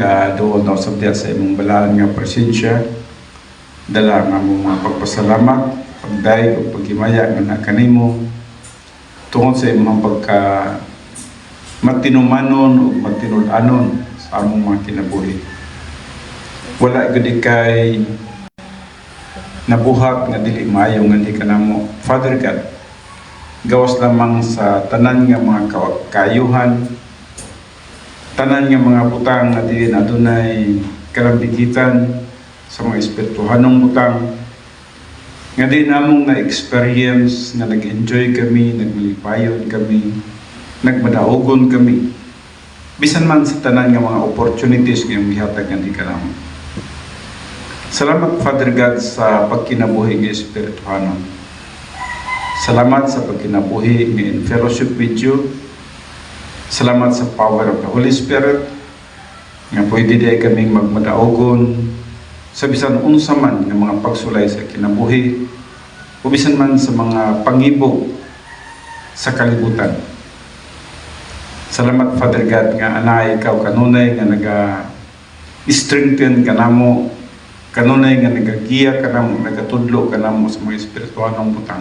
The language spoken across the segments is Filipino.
pag-doon na usab diha sa imong balaan nga presensya. Dala nga mong mga pagpasalamat, pagday o paghimaya nga na kanimo tungod sa imong pagka matinumanon o matinud-anon sa among mga kinabuhi. Wala gud kay nabuhat nga dili maayo nga di kanamo. Father God, gawas lamang sa tanan nga mga kaayuhan, tanan nga mga butang nga dili na adunay kalambigitan sa mga espirituhanong butang nga di namong na-experience nga nag-enjoy kami, nagmalipayon kami, nagmadaogon kami bisan man sa tanan nga mga opportunities nga gihatag nga di kanamo. Salamat, Father God, sa pagkinabuhi ng espirituhanon. Salamat sa pagkinabuhi ng in fellowship with you. Salamat sa power of the Holy Spirit nga pwede di kaming magmadaogon sa bisan unsa man ng mga pagsulay sa kinabuhi o bisan man sa mga pangibog sa kalibutan. Salamat, Father God, nga anay ikaw kanunay nga naga-strengthen kanamo, kanunay nga nagagiya kanamo, nagatudlo kanamo sa mga espirituhanong butang.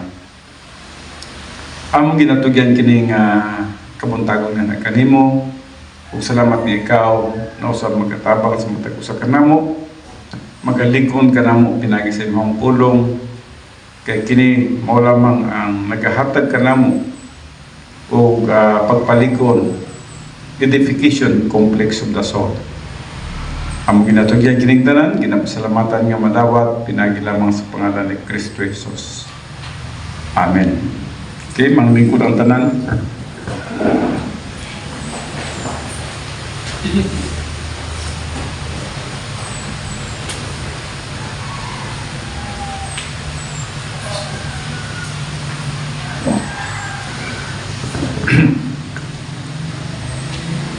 Among ginatugyan kini nga kabuntagon nga kanimo, ug salamat ni ikaw na usab magatabang sa matag usa kanamo, magalingon kanamo pinagi sa imong pulong, kay kini mao lamang ang nagahatag kanamo og pagpalikon, edification complex of the soul. Among ginatugyan kining tanan, ginapasalamatan nga madawat pinagi lamang sa pangalan ni Kristo Jesus. Amen. Okay, manglingkod ang tanan.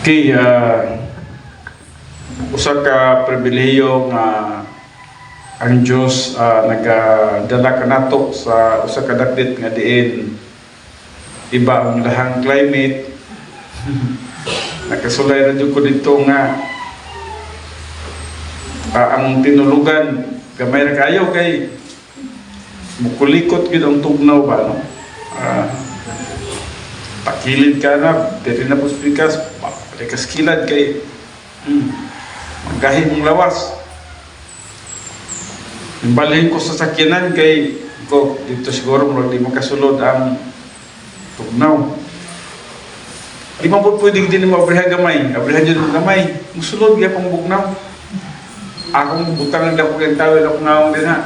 Okay, usa ka pribilehiyo nga ang Dios nagadala kanato sa usa ka dakit nga diin iba ang lahang climate. Nakasulay na ko dito nga ang tinulugan gamay na kayo kay mukulikot gid ang tugnaw ba, no? Pakilid ka na, dili na puspikas, palikas kilad kay magahin mong lawas. Imbalhin ko sa sakyanan kay ko dito siguro murag di makasulod ang tugnaw. Di man po pwedeng din mo abriha gamay, abriha dyan mo gamay, musulod kaya pang bugnaw. Akong butang ang dako kayong tawid ako nga din ha.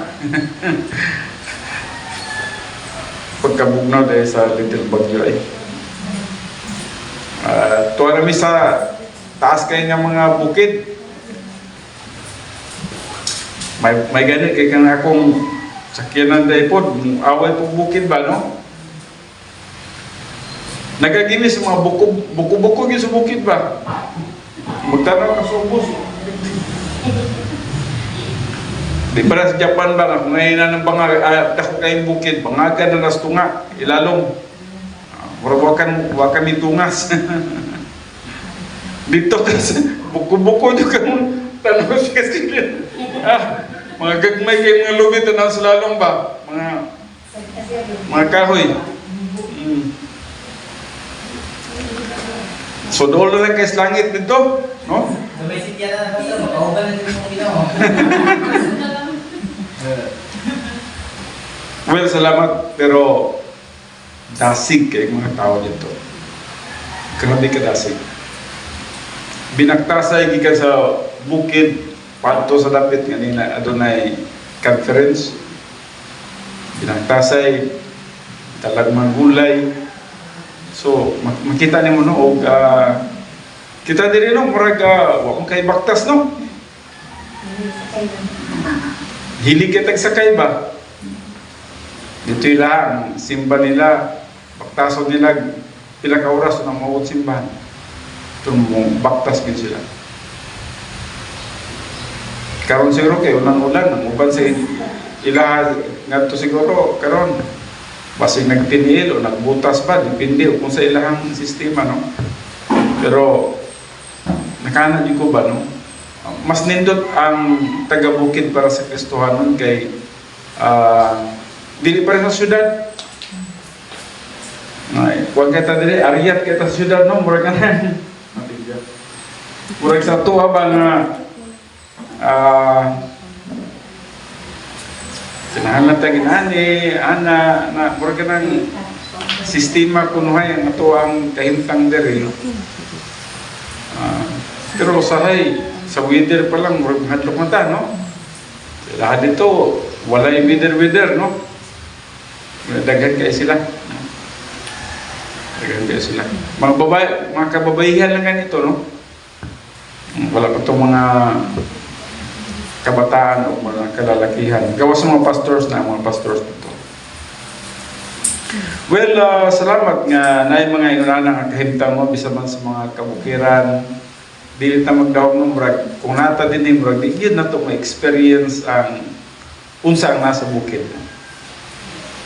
Pagkabugnaw dahil sa little bagyo ay. Tuwa namin sa taas kayo ng mga bukid. May ganit kaya kang akong sakyanan dahil po, away po bukid ba, no? Nagaginis sa mga buko-buko yung sa bukid ba? Magtanaw ka sa ubos. Di ba sa Japan ba, ngayon na ng dako kayong bukid, bangaga na nas tunga, ilalong. Wakan itungas. Dito kasi, buko-buko nyo ka mong tanaw siya sila. Mga gagmay kayo mga lubi, tanaw sa lalong ba? Mga kahoy. So doon na lang kayo sa langit dito, no? May sitya na basta, makahuban na din yung ginawa. Well, salamat, pero dasig kayo mga tao dito. Grabe ka dasig. Binagtasay gikan sa bukid, pato sa dapit nga nila adunay conference. Binagtasay, talag manggulay. So, makita niyo mo no, og kita diri no, murag wa kay baktas no. Hilig kitag sakay ba? Dito lang, simba nila, baktason nila, pila ka oras na mawag simbahan. Itong baktas din sila. Karon siguro kay ulan-ulan, ang uban sa ila nga to siguro, karon basig nagtinil o nagbutas ba, depende kung sa ilahang sistema, no? Pero nakana di ko ba, no? mas nindot ang taga-bukid para sa Kristohanon kay dili pa rin sa syudad. Ay, huwag kita dili, ariyat kita sa syudad, no? Murag ka na. Murag sa tuwa ba nga sinahalan tagin ana, murag ka ng sistema kunuhay ang ato ang kahintang diri. Pero sahay, sa weather pa lang, murag hadlok na ta, no? Lahat dito, wala yung weather, no? Daghan kayo sila. Daghan kayo sila. Mga kababaihan lang ganito, no? Wala pa itong mga kabataan o mga kalalakihan. Gawas sa mga pastors dito. Well, salamat nga na yung mga inunanang ang kahimtang mo, bisa man sa mga kabukiran. Dili ta magdahog ng murag. Kung nata din yung murag, di yun na ito ma-experience ang unsa ang nasa bukid.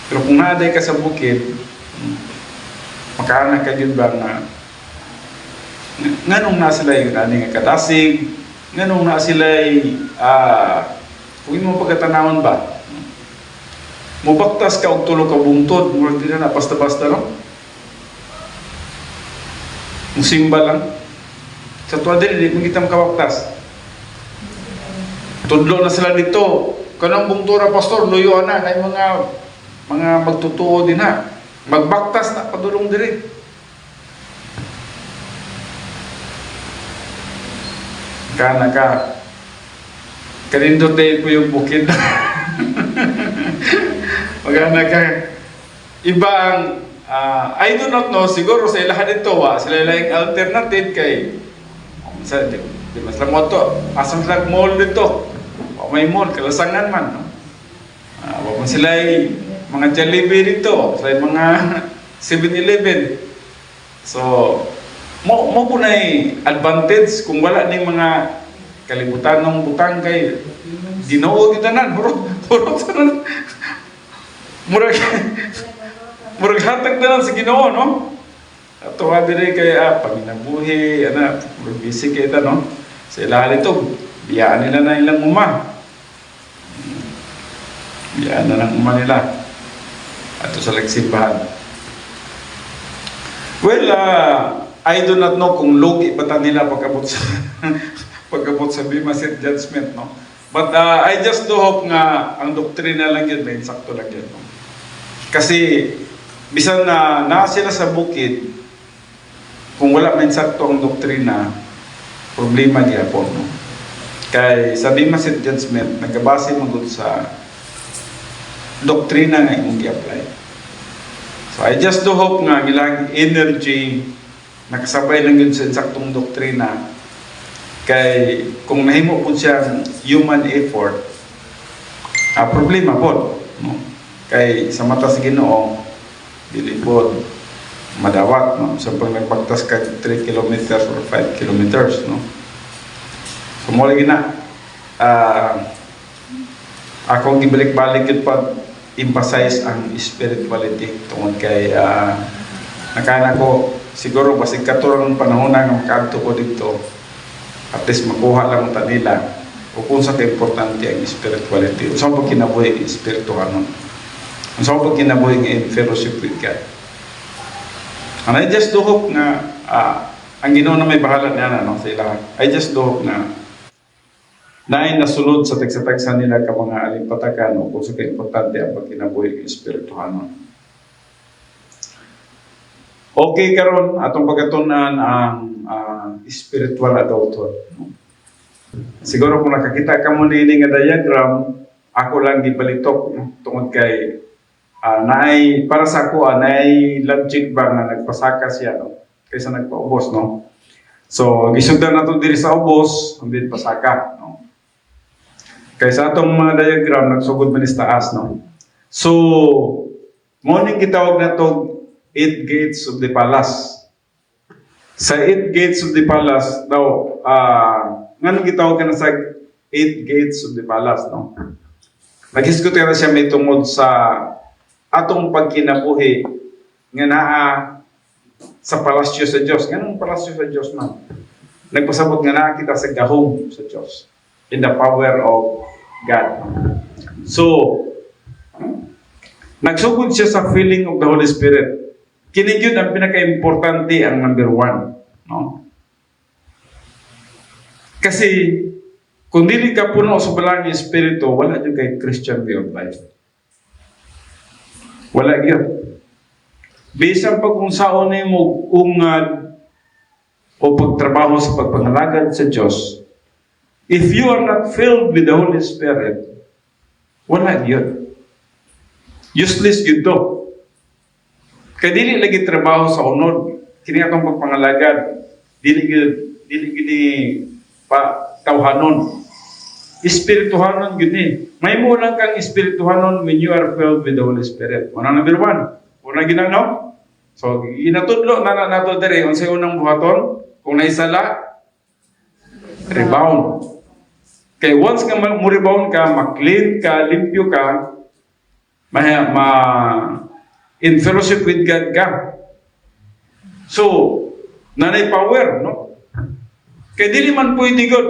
Pero kung naaday ka sa bukid, makaanak ka yun ba nga nganong na sila yung aning kadasig, nganong na sila kung mo pagkatanawon ba, mubaktas ka og tulo ka bungtod, murag din na basta-basta, no? Musimba lang. Sa tuwa din, hindi mo kita makawaktas. Tudlo na sila dito. Kanang bungtura, pastor, luyo na. Kaya mga magtutuo din ha. Magbaktas na, padulong diri. Kana ka. Kanindot tayo po yung bukid. Magana ka. Iba ang, I do not know, siguro sa ilahan dito, sila lang alternative kay di mas lang mo to, asang sila mall dito. May mall, kalasangan man, no? Wapon sila mga Jollibee dito, sila mga 7-Eleven. So, mo po na advantage kung wala ning mga kalibutan ng butang kay Ginoo gitanan, puro tanan. Murag hatag na lang sa Ginoo, no? Tuwa dire kay panginabuhi, busy kay ita, no? Sa ilahan ito, biyaan nila na ilang uma. Biyaan na ng uma nila. Ato sa nagsimbahan. Well, I do not know kung lugi pa ta nila pagkabot sa Bema Seat Judgment, no? But I just do hope nga ang doktrina lang yun, may sakto lang yun, no? Kasi bisan na sila sa bukid, kung wala man sakto ang doktrina, problema niya po, no? Kay sa Bema Seat Judgment, nagabase mo doon sa doktrina nga imong i-apply. So I just do hope nga ilang energy nakasabay lang yun sa saktong doktrina. Kay kung nahimo po siya human effort, problema po, no? Kay sa mata sa Ginoo, dili po madawat, no? Sa pag nagpagtas ka 3 kilometers or 5 kilometers, no? So mo lagi na akong gibalik-balik yun pag emphasize ang spirituality tungod kay nakana ko siguro basig katurang panahon nga makaadto ko dito, at least makuha lang ta nila o kung sa importante ang spirituality. Unsa pag kinabuhi ang espirituhanon, unsa pag kinabuhi ang fellowship with God. And I just do hope nga ang Ginoo na may bahala niya, no, sa ilahan. I just do hope na naay nasulod sa tagsa-tagsa nila ka mga alimpatakan o kung sa importante ang pagkinabuhi ng espirituhanon. Okay karon atong pagatunan ang spiritual adulthood, no? Siguro kung nakakita ka mo nini nga diagram, ako lang gibalitok, no? Tungod kay naay para sa ako naay logic ba nga nagpasaka siya, no? Kaysa nagpaubos, no? So gisugdan nato diri sa ubos, hindi pasaka, no? Kaysa atong mga diagram nagsugod man is taas, no? So mo ning gitawag nato 8 gates of the palace. Sa 8 gates of the palace daw, ngano gitawag ka na sa 8 gates of the palace, no? Naghiskute na siya may tungod sa atong pagkinabuhi nga naa sa palasyo sa Dios. Nganong palasyo sa Dios man? nagpasabot nga na kita sa gahom sa Diyos in the power of God. So, nagsugod siya sa feeling of the Holy Spirit. Kini gyud ang pinaka-importante, ang number 1. No? Kasi, kung dili ka puno sa balang Espiritu, wala yung kay Christian way of life. Wala gyud. Bisan pag kung saon na mo ungad o pagtrabaho sa pagpangalagad sa Diyos, if you are not filled with the Holy Spirit, wala gyud. Useless gyud to. Kaya dili lagi trabaho sa unod. Kini atong pagpangalagad. Dili gini pa tawhanon. Espirituhanon gyud ni. May mo lang kang espirituhanon when you are filled with the Holy Spirit. Una number 1. Una ginano. So ginatudlo na nato dere unsay unang buhaton? Kung naisala, rebound. Kaya once ka mo rebound ka, ma-clean ka, limpyo ka, in fellowship with God ka. So, nanay power, no? Kaya dili man pwede God,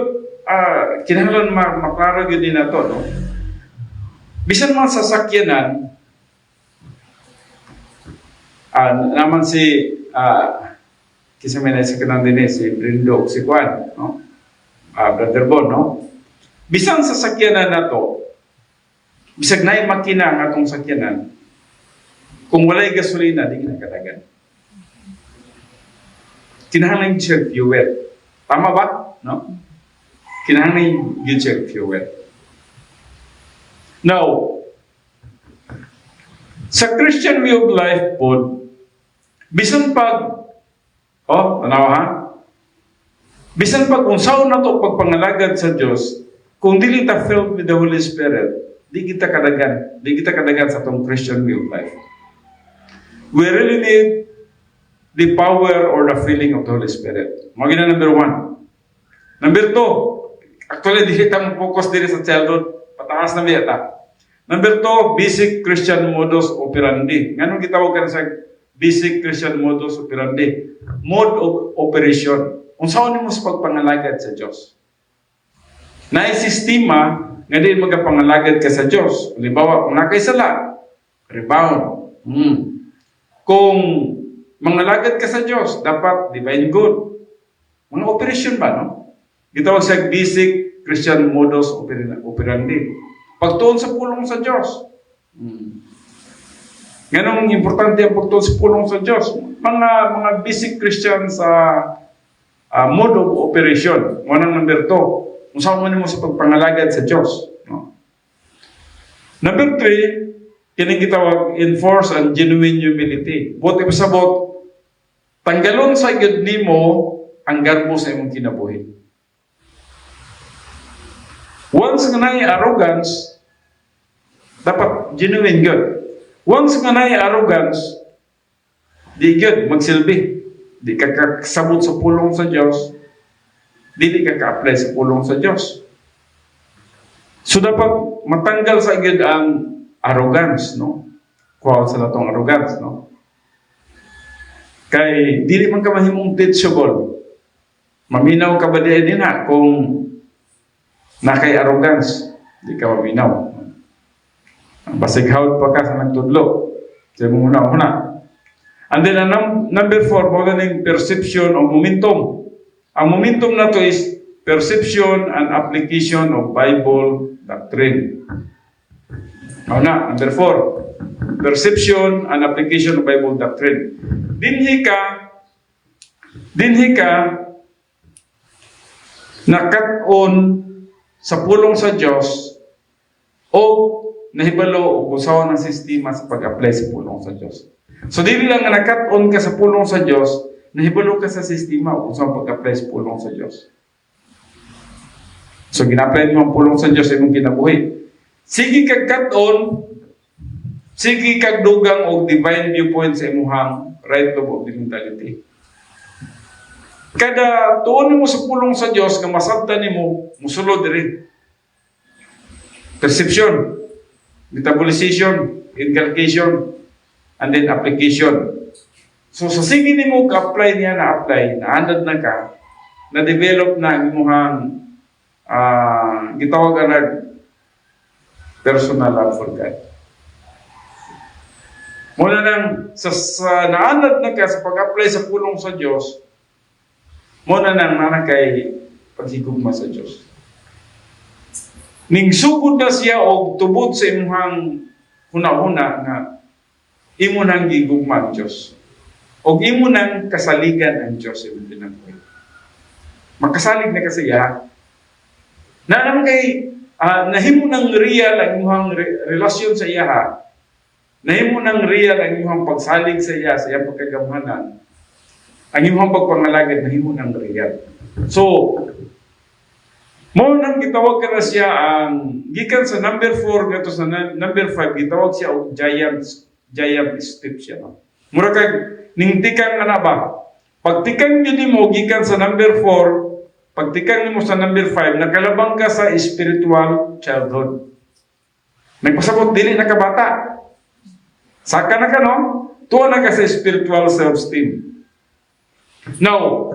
kinahanglan maklaro yun din na to, no? Bisan mga sasakyanan, naman si, kisa may naisakanan din si Brindo, si Juan, no? Brother Bon, no? Bisan sasakyanan na to, bisag na yung makina ang atong sakyanan, kung wala'y gasolina, di kinakadagan. Kinahanglan yung check fuel. Tama ba? No? Kinahanglan yung check fuel. Now, sa Christian way of life po, bisan pag, tanawa ha? Bisan pag unsaon na to pagpangalagad sa Diyos, kung dili ta filled with the Holy Spirit, di kita kadagan sa tong Christian way of life. We really need the power or the feeling of the Holy Spirit. Mga number 1. Number 2, actually di kita focus diri sa childhood, pataas na biyata. Number 2, basic Christian modus operandi. Nganong gitawag kan sa basic Christian modus operandi? Mode of operation. Unsaon nimo sa pagpangalagad sa Dios? Naay sistema nga di magapangalagad ka sa Dios. Halimbawa, kung nakaisala, rebound. Kung mangalagad ka sa Diyos, dapat divine good. Mga operasyon ba, no? Gitawag sa basic Christian modus operandi. Pagtuon sa pulong sa Diyos. Ganong importante ang pagtuon sa pulong sa Diyos. Mga basic Christian sa mode of operation. Number 2. Kung saan mo sa pagpangalagad sa Diyos. No? Number 3, kining gitawag enforce and genuine humility. Buti pasabot, tanggalon sa gyud nimo ang garbo sa imong kinabuhi. Once nga naay arrogance, dapat genuine gyud. Once nga naay arrogance, di gyud magsilbi. Di ka kasabot sa pulong sa Dios, dili ka ka-apply sa pulong sa Dios. So dapat matanggal sa gyud ang arrogance, no? Kuha sa latong arrogance, no? Kay dili man ka mahimong teachable. Maminaw ka ba din na kung nakay arrogance, di ka maminaw. Basighawd pa ka sa nagtudlo. Sa muna. And then number 4, magaling perception of momentum. Ang momentum na to is perception and application of Bible doctrine. Number 4, perception and application of Bible doctrine. Dinhi ka nakat-on sa pulong sa Diyos o nahibalo o kusawa ng sistema sa pag-apply sa pulong sa Diyos. So dili lang nga nakat-on ka sa pulong sa Diyos, nahibalo ka sa sistema o kusawa pag-apply sa pulong sa Diyos. So gina-apply mo ang pulong sa Diyos sa imong kinabuhi. Sige kag kat-on, sige kag dugang og divine viewpoint sa imuhang right of mentality. Kada tuon mo sa pulong sa Dios nga masabtan nimo musulod diri. Perception, metabolization, inculcation, and then application. So sa sige nimo ka-apply niya na apply, naandad na ka, na-develop na ang imuhang gitawag na personal love for God. Muna nang sa naanad na ka sa pag-apply sa pulong sa Diyos, muna nang nanakay paghigugma sa Diyos. Ning sugod na siya og tubod sa imuhang huna-huna nga imo nang gigugma ang Diyos. Og imo nang kasaligan ang Diyos imong pinabuhi. Makasalig na ka siya. Na naman kay nahimo nang real ang imong relasyon sa iya. Nahimo nang real ang imong pagsalig sa iya sa iyang pagkagamhanan. Ang imong pagpangalagad nahimo nang real. So, mo nang gitawag ka na siya ang gikan sa number 4 ngadto sa number 5 gitawag siya og giant step siya. No? Mura kag ning tikang ana ba? Pag tikang gyud mo gikan sa number 4, pag tikang nimo sa number 5, nakalabang ka sa spiritual childhood. Nagpasabot dili na ka bata. Saka na ka no? Tuwa na ka sa spiritual self-esteem. Now,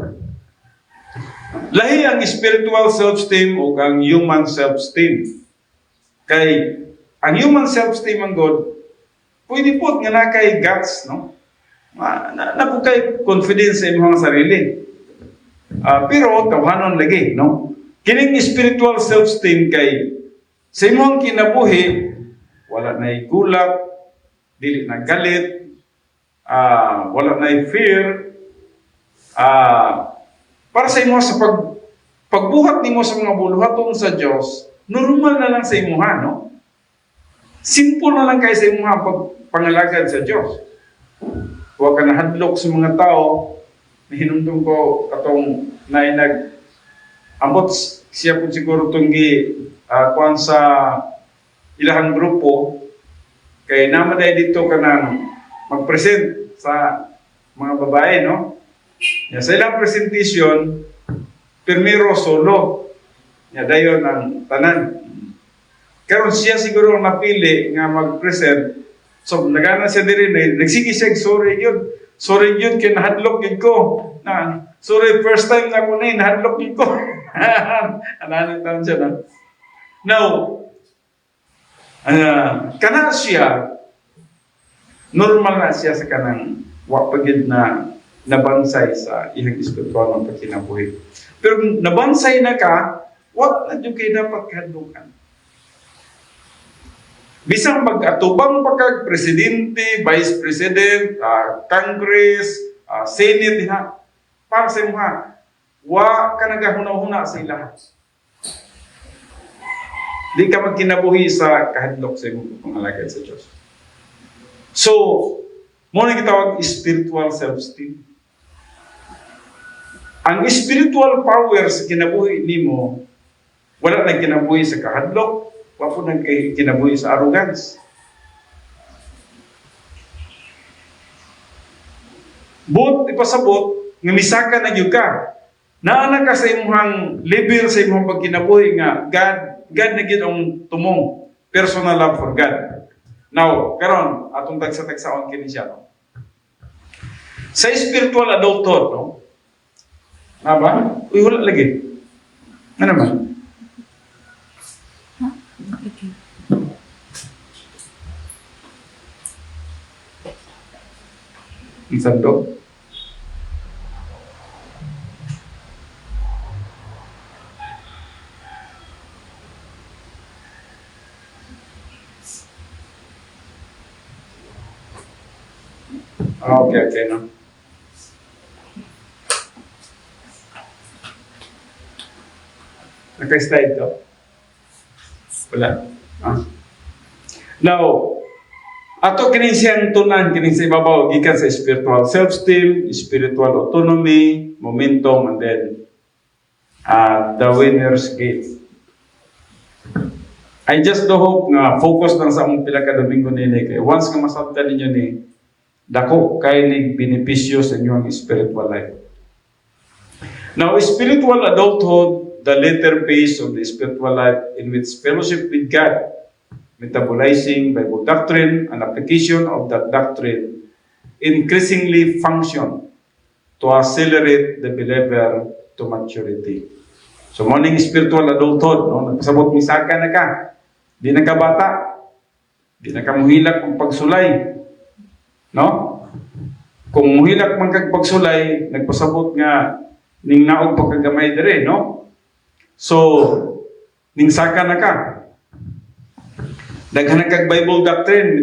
lahi ang spiritual self-esteem o ang human self-esteem. Kay ang human self-esteem ang God, pwede po nga na kay guts, no? Na po kay confidence sa imong sarili. Pero tawhanon lagi, no? Kining spiritual self-esteem kay sa imong kinabuhi, wala na'y gulat, dili na galit, wala na'y fear, para sa imo sa pagbuhat nimo sa mga buluhaton sa Dios, normal na lang sa imuha, no? Simple na lang kay sa imuha pagpangalagad sa Dios. Huwag ka nahadlok sa mga tao. Hinumdum ko katong ambot siya po siguro itong kuhan sa ilahang grupo kay namaday dito ka nang mag-present sa mga babae, no? Sa ilang presentation, primero solo. Dayon ang tanan. Karon siya siguro ang napili nga mag-present. So, nagana siya din nagsige siya, sorry yun. Sorry yun, kaya nahadlok yun ko. Sorry, first time na ko na nahadlok yun ko. Ananan taon siya na. Now, kana siya, normal na siya sa kanang wapagid na nabansay sa ihang espiritual ng pagkinabuhi. Pero kung nabansay na ka, wag na yung kayo dapat kahadlukan. Bisang mag-atubang pagkag presidente, vice president, congress, senate, para sa mga, wa ka nagahuna-huna sa ilahat. Di ka magkinabuhi sa kahadlok sa imong pangalagad sa Diyos. So, muna gitawag spiritual self-esteem. Ang spiritual power sa kinabuhi nimo, wala nang kinabuhi sa kahadlok, wala po nang kinabuhi sa arrogance. But, ipasabot, nga misaka na yun ka. Naana ka sa imong level sa imong pagkinabuhi nga, God na yun ang tumong. Personal love for God. Now, karon atong tagsa-tagsaon kini siya. No? Sa spiritual adulthood, no? Ba? Uy, wala lagi. Ano naman? Ang sandok? Okay, no? Naka-slide to? Wala. Now, ato kining siyang tunan, kining sa ibabaw, gikan sa spiritual self-esteem, spiritual autonomy, momentum, and then the winner's gate. I just do hope nga focus lang sa among pila ka Domingo nini kay once nga masabtan ninyo ni dako kay ni benepisyo sa inyong spiritual life. Now, spiritual adulthood, the later phase of the spiritual life in which fellowship with God, metabolizing Bible doctrine and application of that doctrine increasingly function to accelerate the believer to maturity. So, morning spiritual adulthood, no? Nagpasabot, misaka na ka. Di na ka bata. Di na ka muhilak kung pagsulay. No? Kung muhilak man kag pagsulay, nagpasabot nga, ning naog pagkagamay dire, no? So, ning saka na ka. Daghan kag Bible doctrine,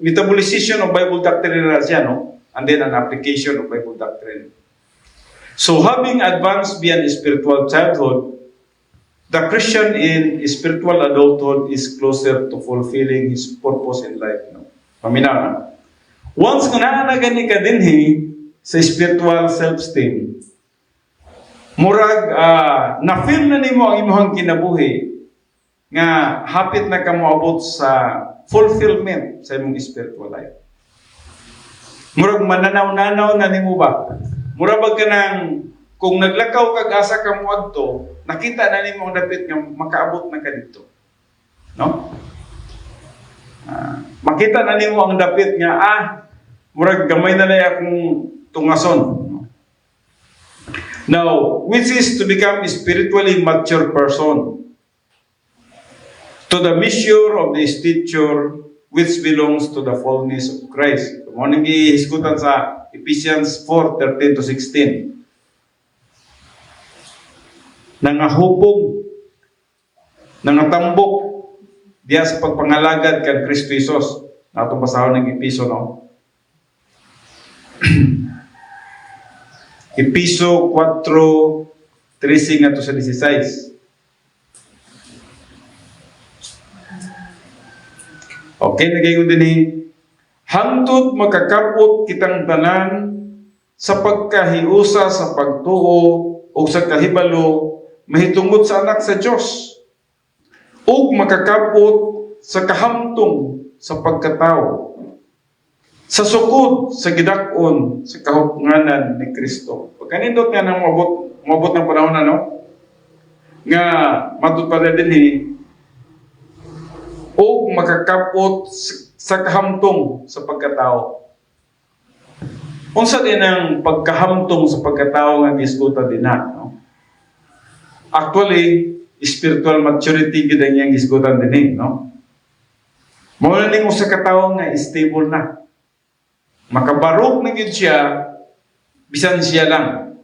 metabolization of Bible doctrine na siya, no? And then an application of Bible doctrine. So, having advanced beyond spiritual childhood, the Christian in spiritual adulthood is closer to fulfilling his purpose in life. No? Paminaw na. Once nga naanagani ka dinhi sa spiritual self-esteem, murag na-feel na nimo ang imong kinabuhi nga hapit na ka moabot sa fulfillment sa imong spiritual life. Murag mananaw-nanaw na nimo ba? Mura ba ka nang, kung naglakaw kag asa ka mo adto, nakita na nimo ang dapit nga makaabot na ka dito. No? Makita na nimo ang dapit nga, murag gamay na lay akong tungason. Now, which is to become a spiritually mature person, to the measure of the stature which belongs to the fullness of Christ. Muna gihisgutan sa Ephesians 4:13 to 16. Nangahubog, nangatambok diya sa pagpangalagad kang Kristo Jesus. Natong basahon ng Episo, no? Episo 4:13 nga to sa 16. Okay, nagayon din hangtod makakapot kitang tanan sa pagkahiusa sa pagtuo o sa kahibalo mahitungod sa anak sa Dios ug makakapot sa kahamtong sa pagkatao sa sukod sa gidak-on sa kahupnganan ni Kristo. Pagkanindot nga nang mabot ng panahon na, no? Nga matut pa din o makakapot sa kahamtong sa pagkatao. Unsa din ang pagkahamtong sa pagkatao nga gisgutan din na, no? Actually, spiritual maturity gid ang iyang gisgutan din, no? Mao na ning usa ka tawo nga stable na. Makabarok na gid siya bisan siya lang.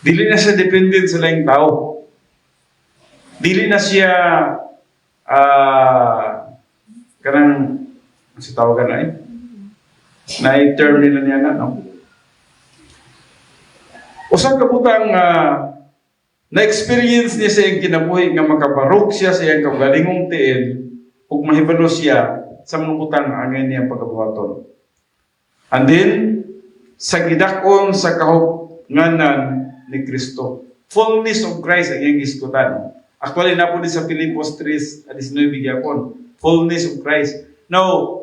Dili na siya dependent sa laing tao. Dili na siya kanang si tawagan na na-term nila niya na, no? Usa ka butang na-experience niya sa iyang kinabuhi nga makabarok siya sa iyang kaugalingong tiil ug mahibalo siya sa mga butang angay niyang pagkabuhaton. And then, sa gidakon sa kahupnganan ni Kristo. Fullness of Christ ang iyang gisgutan. Actually, napuli sa Filipos 3:19 gyapon. Fullness of Christ. Now,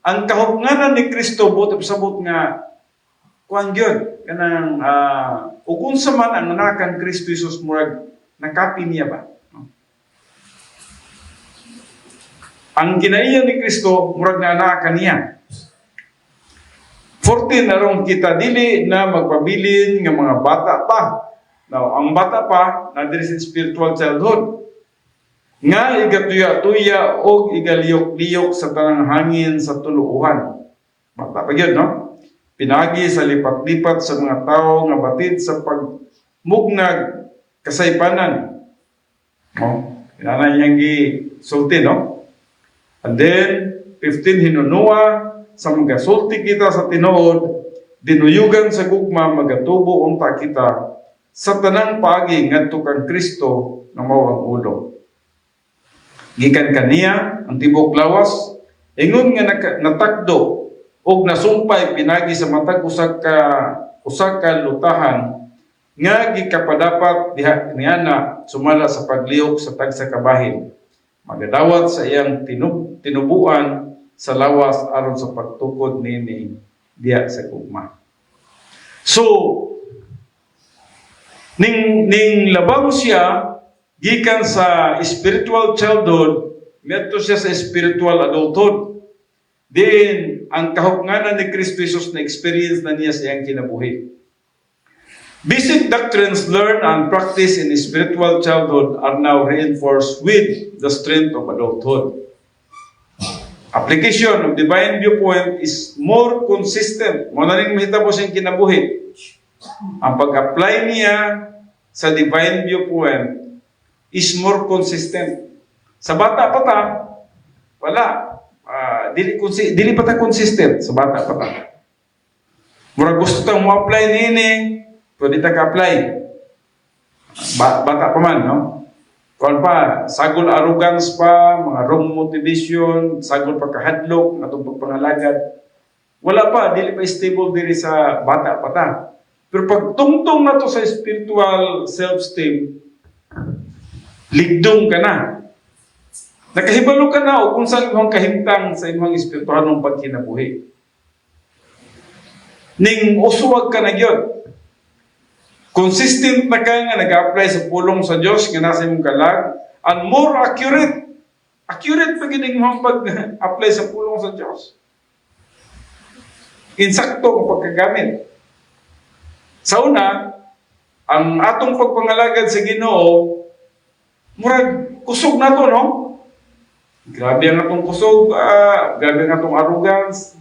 ang kahupnganan ni Kristo buot sabot nga kuan gyud kanang ug unsa man ang nakan Kristo Jesus murag nakapi niya ba? No? Ang kinaiya ni Kristo murag naanakan niya. 14 narong kita dili na magpabilin nga mga bata pa. Now, ang bata pa na diri sa spiritual childhood nga igatuya-tuya o igaliyok-liyok sa tanang hangin sa tuluuhan. Bata pa yun, no? Pinagi sa lipat-lipat sa mga tao nga batid sa pagmugnag kasaypanan. No? Pinanay niyang gisulti, no? And then, 15, hinunuwa sa mga sulti kita sa tinuod, dinuyugan sa gugma magatubo unta kita sa tanang pagi ngadto kang Kristo nga mao ang ulo. Gikan kaniya ang tibok lawas ingon nga natakdo og nasumpay pinagi sa matag usa ka lutahan nga gikapadapat diha niana sumala sa paglihok sa tagsa ka bahin magadawat sa iyang tinubuan sa lawas aron sa pagtukod nini diha sa gugma. So ning labang siya gikan sa spiritual childhood, meto siya sa spiritual adulthood. Then, ang kahupnganan ni Kristo Jesus na experience na niya sa iyang kinabuhi. Basic doctrines learned and practiced in spiritual childhood are now reinforced with the strength of adulthood. Application of divine viewpoint is more consistent. Muna rin mahitabo siyang kinabuhi. Ang pag-apply niya sa divine viewpoint is more consistent. Sa bata pa ta, wala. Dili pa ta consistent sa bata pa ta. Mura gusto tang mo-apply nini, pwede ta ka-apply. Bata pa man, no? Kung pa, sagol arrogance pa, mga wrong motivation, sagol pagkahadlok, atong pagpangalagad. Wala pa, dili pa stable diri sa bata pa ta. Pero pag tungtong na to sa spiritual self-esteem, ligdong ka na. Nakahibalo ka na o kung saan imong kahimtang sa imong espiritualong pagkinabuhi. Ning usuwag ka na gyud. Consistent na ka nga nag-apply sa pulong sa Diyos nga nasa imong kalag, and more accurate. Accurate pa gining imong pag-apply sa pulong sa Diyos. Insakto ang pagkagamit. Sa una, ang atong pagpangalagad sa Ginoo, murag kusog na to, no? Grabe ang atong kusog, grabe ang atong arrogance.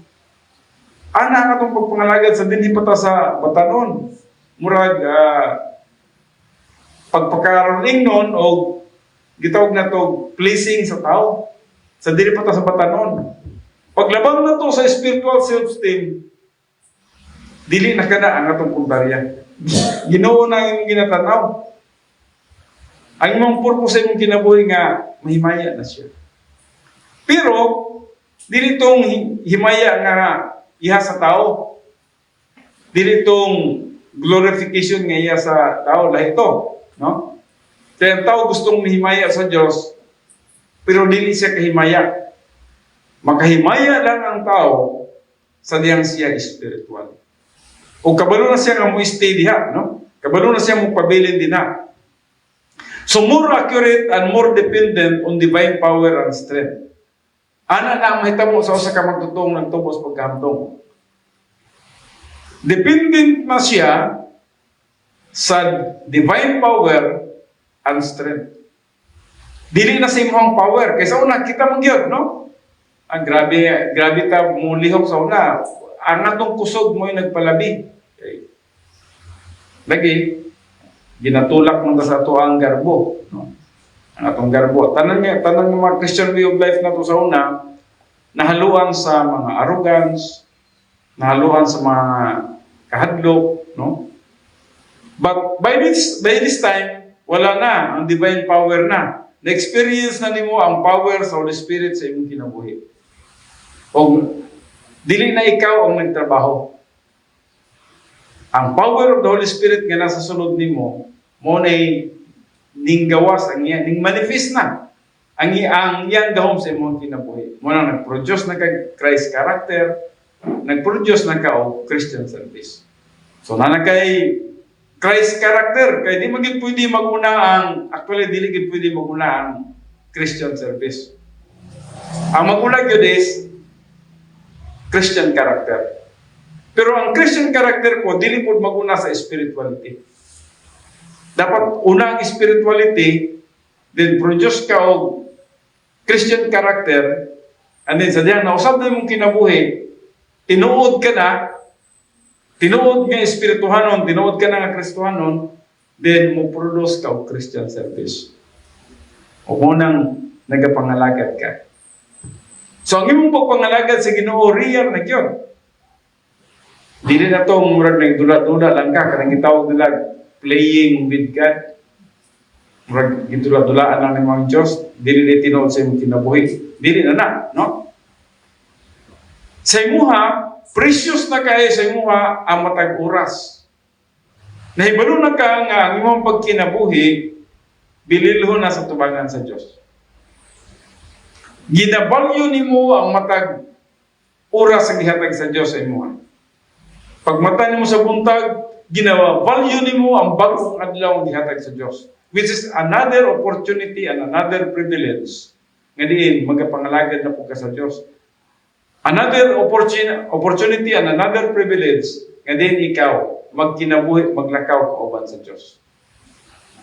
Ana ang atong pagpangalagad sa dinhi pata sa batanon. Murag pagpakaroning nun o gitawag na to pleasing sa tao sa dili pata sa batanon. Paglabang na to sa spiritual self-esteem, dili na kana ang atong puntarya. Ginoo na yung ginatanaw. Ang imong purpose sa imong kinabuhi nga mahimaya na siya. Pero dili tong himaya nga iha sa tao. Dili tong glorification nga iya sa tao lahi ito, no? Kaya ang tao gustong mahimaya sa Diyos, pero dili siya kahimaya. Makahimaya lang ang tao sa diyang siya spiritual. O kabalo na siya nga mo stay diha, no? Kabalo na siya mo pabilin din na. So more accurate and more dependent on divine power and strength. Ana na ang mahitabo sa usa ka magtutong ng tubos pagkahamtong. Dependent na siya sa divine power and strength. Dili na sa imong power. Kaysa una, kita mong yun, no? Ang grabe ta mulihok sa una. Ang atong kusog mo yung nagpalabi. Okay. Lagi, ginatulak mo sa ito ang garbo. No? Ang atong garbo. Tanan ng mga Christian way of life na to sa una, nahaluan sa mga arrogance, nahaluan sa mga kahadlok, no? But by this time, wala na ang divine power na. Na-experience na nimo ang power sa Holy Spirit sa imong kinabuhi. O dili na ikaw ang nagtrabaho. Ang power of the Holy Spirit nga nasa sulod nimo, mo nay ning gawas ang iya, ning manifest na ang iyang gahom sa imong kinabuhi. Mo na nag-produce na kay Christ character, nag-produce na ka og Christian service. So na kay Christ character, kay di magid pwede maguna ang, actually dili gid pwede maguna ang Christian service. Ang maguna gyud is Christian character. Pero ang Christian character ko dili pud maguna sa spirituality. Dapat una ang spirituality, then produce ka og Christian character, and then sa diyang nausab na mong kinabuhi, tinuod ka na, tinuod nga espirituhanon, tinuod ka na nga Kristohanon, then mo produce ka og Christian service. O munang nagapangalagad ka. So ang imong pagpangalagad sa Ginoo real na gyud. Dili na to murag nagdula-dula lang ka kanang gitawag nila playing with God. Murag gidula-dulaan lang ng mga Diyos, dili na tinuod sa imong kinabuhi. Dili na, no? Sa imuha, precious na kayo sa imuha ang matag oras. Nahibalo na ka nga ang imong pagkinabuhi, bililho na sa tubangan sa Diyos. Ginabalyo nimo ang matag oras ang gihatag sa Diyos sa imuha. Pagmata nimo sa buntag, ginawa value nimo ang bagong adlaw ang gihatag sa Diyos, which is another opportunity and another privilege nga diin magapangalagad na po ka sa Diyos. Another opportunity and another privilege nga din ikaw magkinabuhi, maglakaw kauban sa Dios.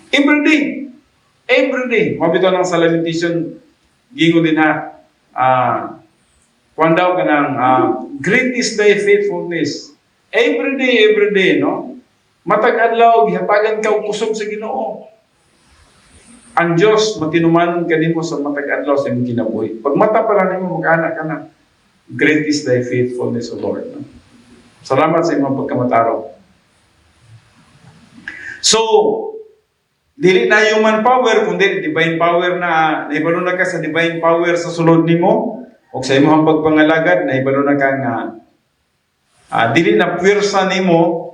Every day. Every day. Mabito ng sa Lamentation, gingo din ha, kung daw ka ng, great is thy faithfulness. Every day, no? Matag adlaw, gihatagan ka og kusog sa Ginoo. Ang Diyos, matinumanon ka nimo sa matag adlaw sa imong kinabuhi. Pag mata pa lang nimo, mag-anak ka na, great is thy faithfulness, O Lord. No? Salamat sa imong pagkamataraw. So, dili na human power, kundi divine power na naibalo na ka sa divine power sa sulod nimo o sa imong pagpangalagad, naibalo na ka nga dili na pwersa nimo,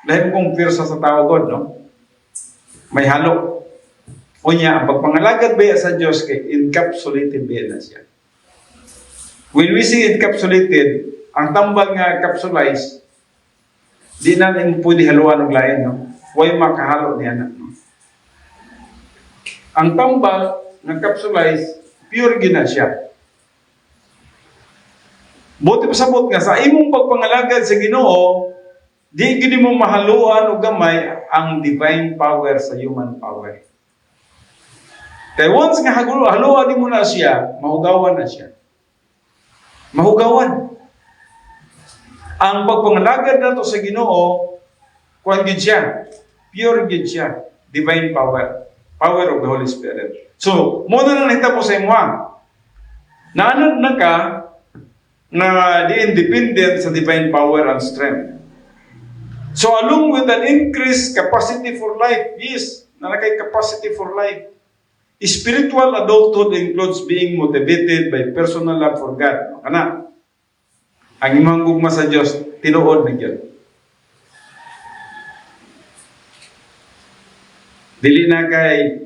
dahil kung pwersa sa tao God, no? May halo. Unya, ang pagpangalagad ba sa Diyos kay encapsulated ba na siya. When we say encapsulated, ang tambal nga capsulize, di na rin pwede haluan ng lain, no? Huwag makahalo niya na. No? Ang tambal ng capsulize, pure gina siya. Buti pa sabot nga, sa imong pagpangalagad sa Ginoo, di gini mo mahaluan o gamay ang divine power sa human power. Kaya once nga haluan mo na siya, mahugawan na siya. Mahugawan. Ang pagpangalagad na to sa Ginoo, kuwan gid siya. Pure gid siya. Divine power. Power of the Holy Spirit. So, muna na nahita po sa imuha. Naanad na ka na di independent sa divine power and strength. So, along with an increased capacity for life, yes, nalakay capacity for life. Spiritual adulthood includes being motivated by personal love for God. Kana, ang imong gugma sa Diyos, tinuod na gyud. Dili na kay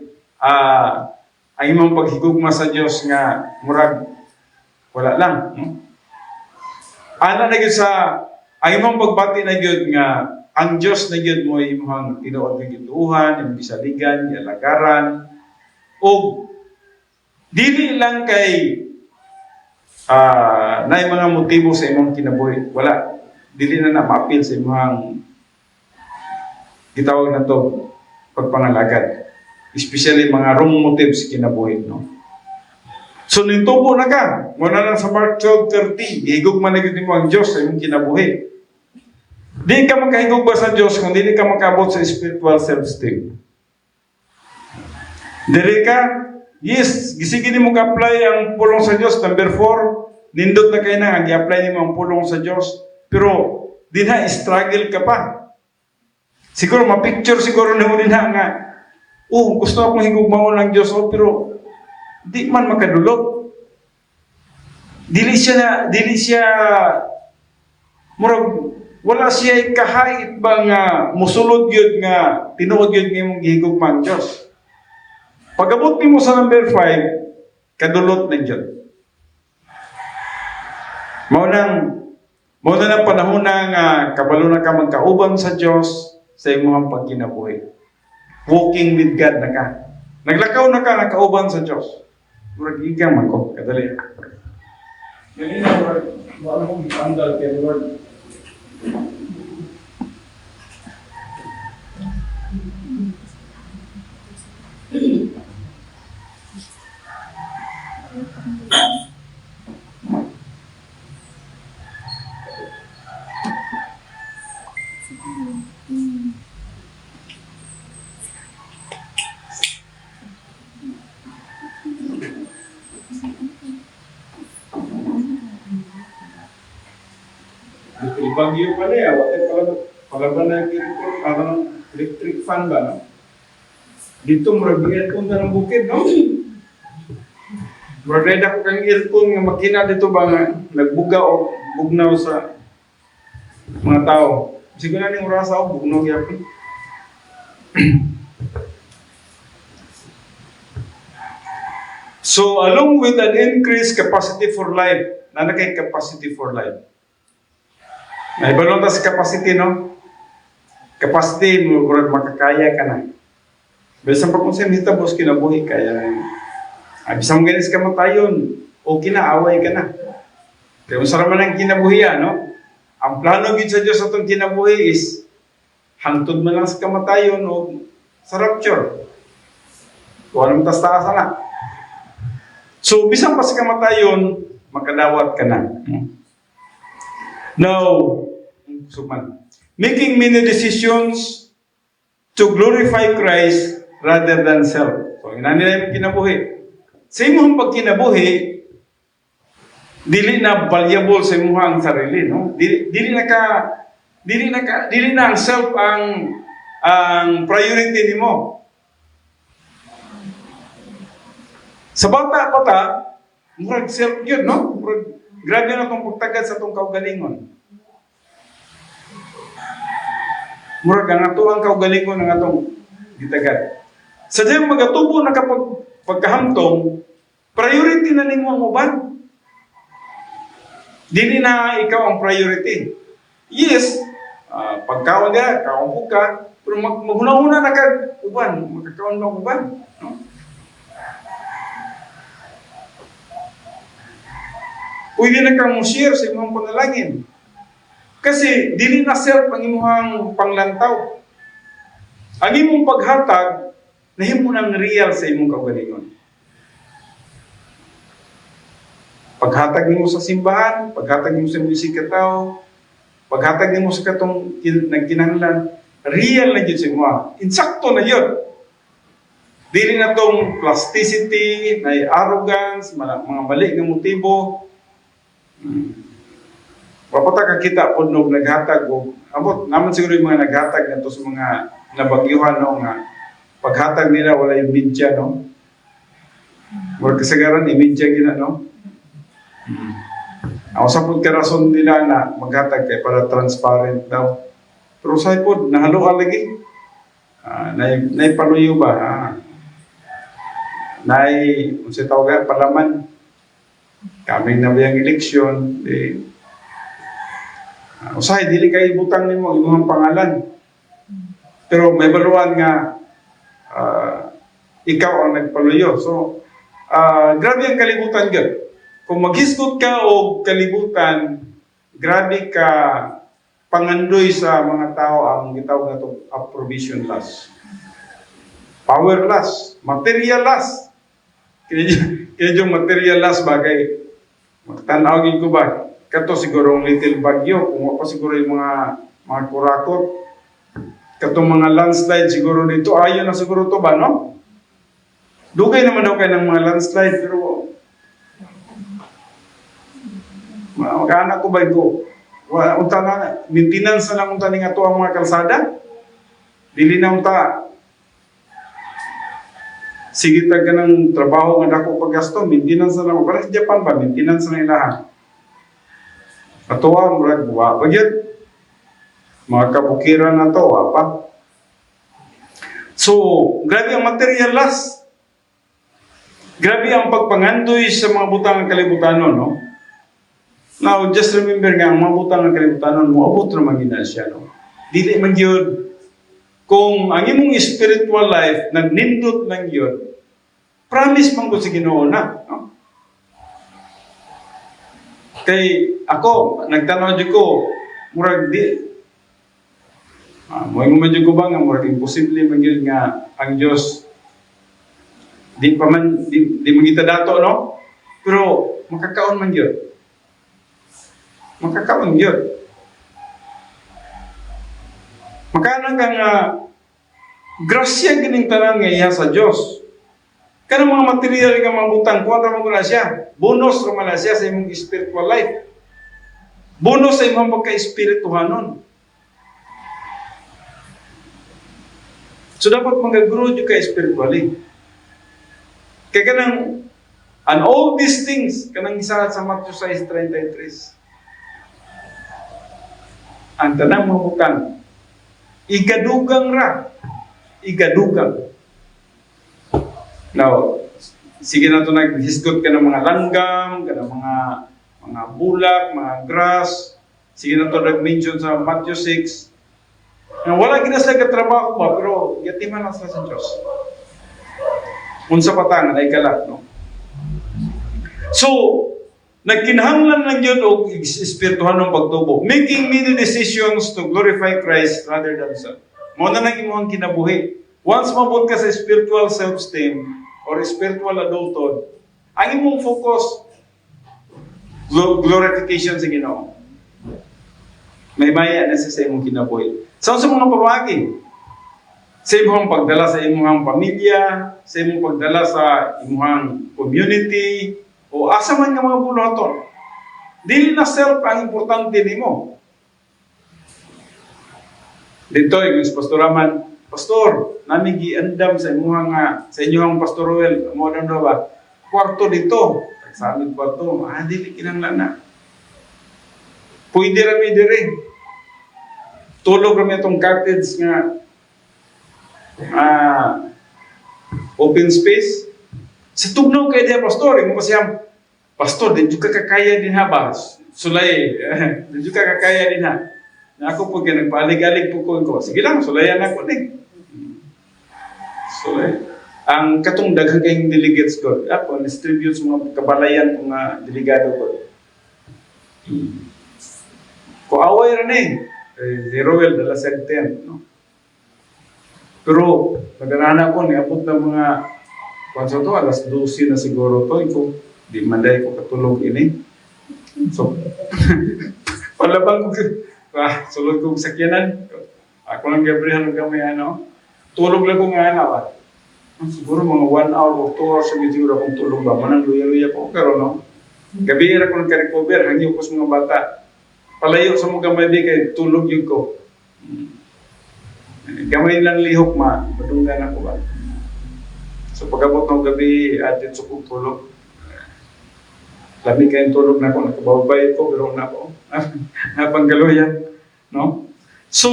ang imong paghigugma sa Diyos nga murag wala lang. Ana na gyud sa ang imong pagbati na gyud nga ang Diyos na gyud mo imong tinuod nga gituhan, imong gisaligan, ialagaran, o dili lang kay na mga motibo sa imong kinabuhi. Wala. Dili na ma-appeal sa imong gitawag na to pagpangalagad. Especially mga wrong motives kinabuhi, no? So, nintubo na ka. Muna lang sa Mark 12:30, ihigog man na gyud nimo ang Diyos sa imong kinabuhi. Di ka makahigog ba sa Diyos kung di ka makabot sa spiritual self-esteem. Diri ka, yes, gisige nimo ka-apply ang pulong sa Diyos. Number 4, nindot na kayo na, i-apply nimo ang pulong sa Diyos. Pero, dinha, struggle ka pa. Siguro, ma-picture siguro nimo dinha nga, gusto akong higugmaon ng Diyos, pero di man makadulot. Dili siya, murag, wala siya kahait ba nga, musulod yun nga, tinuod yun nga mong gihigugma ang Diyos. Pag-abot mo sa number 5, kadulot na dyan. Mao na panahon na kabalo na ka magkauban sa Diyos sa imong pagkinabuhi. Walking with God na ka. Naglakaw na ka, nakauban sa Diyos. Murag igang man ko, kadali. Yan na, wala mong itandal kay Lord. Bagyo pala ya, pala ba na electric fan ba, no? Dito, murag earphone na ng bukid, no? Murag ako kang earphone nga makina dito ba nga nagbuga o bugnaw sa mga tao. Siguro na yung oras ako, bugnaw yapin. So, along with an increased capacity for life, nanakay capacity for life. May balong ta sa capacity, no? Capacity, murag makakaya ka na. Bisan pa kung sa mitabos kinabuhi, kaya bisang ganis ka matayon, okay na, away ka na. Kaya masarap man ang kinabuhi, no? Ang plano gid sa Diyos atong kinabuhi is hangtod man lang sa kamatayon o sa rapture. Kung anong taas-taas na. So, bisan pa sa kamatayon, makadawat ka na. Now, making many decisions to glorify Christ rather than self. So, ina nila yung kinabuhi. Sa imong pagkinabuhi, dili na valuable sa imong ang sarili, no? Dili na ang self ang priority nimo. Sa bata-bata, murag self yun, no? Murag, grabe na itong pagtagad sa itong kaugalingon. Murag, ang atuang kaugalingon ang atong gitagad. Sa diyang magatubo na kapag pagkahamtong, priority na nimo ang uban. Dili na ikaw ang priority. Yes, pagkaon ka, kaon ka, pero maghuna-huna na kag uban, magkakaon na uban. No? Pwede na kang share sa imong panalangin. Kasi dili na self ang imong panglantaw. Ang imong paghatag nahimo nang real sa imong kaugalingon. Paghatag nimo sa simbahan, paghatag nimo sa musika tao, paghatag nimo sa katong nagkinahanglan, real na gyud sa imo. Insakto na yun. Dili na tong plasticity, na arrogance, mga mali nga motibo. Papata ka kita pod no naghatag og abot naman siguro yung mga naghatag ngadto sa mga nabagyuhan no nga paghatag nila wala yung media no. Murag kasagaran i-media gina no. Ako sa pud karason nila na maghatag kay para transparent daw. Pero sa pod nahaluan lagi. Nay paluyo ba? Nay unsa tawag palaman. Kaming na biyang eleksyon, usahay, dili kayo butang nimo imong pangalan. Pero may baluan nga ikaw ang nagpaluyo. So, grabe ang kalibutan gud. Kung maghisgot ka o kalibutan, grabe ka pangandoy sa mga tao ang gitawag na itong approbation loss. Power loss, material loss. Kaya yung material loss bagay, magtanawagin ko ba? Kato siguro ang little bagyo, kung pa siguro yung mga kurakot. Katong mga landslide siguro dito, ayun na siguro to ba, no? Dugay naman daw kayo ng mga landslide, pero mag-anak ko ba ito? Unta na, maintenance na lang unta nga to ang mga kalsada. Dili na unta. Sige ka ng trabaho nga dako paggasto, maintenance na lang. Para sa Japan ba, maintenance na ilahan. Atoa, murag buwa. Bagyat, mga kabukiran na to, apa. So, grabe ang material loss. Grabe ang pagpangandoy sa mga butang ng kalibutanon, no? Now, just remember nga, ang mga butang ng kalibutanon, moabot naman gina siya, no? Dili man yun. Kung ang imong spiritual life, nagnindot lang yun, promise man ko sa Ginoo na, no? Kay ako, nagtanaw dyan ko, murag di, mo medyo ko ba nga, murag imposible man yun nga, ang Diyos, di magita dato, no? Pero, makakaon man yun. Makakaon yun. Makana ka nga, grasya gining tanan nga iya sa Diyos. Kanang mga material nga mga butang, kuha naman ko na siya. Bonus naman na siya sa imong spiritual life. Bonus sa imong pagka-espirituhanon. So dapat mag-grow yung ka-spiritually. Kaya kanang, and all these things, kanang isa sa Matthew 6:33. Ang tanang mga butang, igadugang ra. Igadugang. Now, sige na ito naghisgot ka ng mga langgam, ka ng mga bulak, mga grass. Sige na ito nag-mention sa Matthew 6. Na wala ginasla katrabaho ba, pero yatiman lang sa Diyos. Unsa patang, ay kalak, no? So, nagkinahanglan lang yun o espirituhan ng pagtubo. Making many decisions to glorify Christ rather than self. Mao na lang imong kinabuhi. Once mabot ka sa spiritual self-esteem or spiritual adulthood, ang imong focus glorification sa Ginoo. May maya na sa imong kinabuhi. Sa mga pamagi, sa imong pagdala sa imong pamilya, sa imong pagdala sa imong community, o asa man nga mga buloton. Dili na self ang importante nimo. Dito, yung Pastor Raman, Pastor, nami giandam sa imong sa inyong Pastor Roel, mo na ba? Kwarto dito. Sa aming kwarto, dili kinanglan na. Pwede rami dire. Tulog rami itong cottage nga open space. Sa tugnaw kay diya, Pastor, yung masiyang, Pastor, dito ka kakaya din ha ba? Sulay, dito ka kakaya din ha. Na ako po kaya nagpaalig-alig po ko. Sige lang, sulayan ako din. Sulay. Ang katong daghang kayong delegates ko, ako, distribute sa mga kabalayan ng mga delegado ko. Kung away rin si Roel, dala senten, no? Pero, nag-anana ko, niabot ng mga, kwansa to, alas 12 na siguro to, ito, di manday ko katulog ini. So, palabang ko, sulod kong sakyanan. Ako lang gabrihan ng gamay, tulog lang ko nga, siguro mga 1 hour o 2 hours sa siguro akong tulog ba, manang luya-luya ko, pero no, gabi ako nagka-recover, hangyo ko sa mga bata. Palayo sa mga gamay di kay tulog yun ko. Gamay lang lihok madunggan ako ba. So pagabot ng gabi, atin sa kong tulog. Labi kayong tulog na ako, nakababay ko, pero na ako. Napanggaluyan. No? So,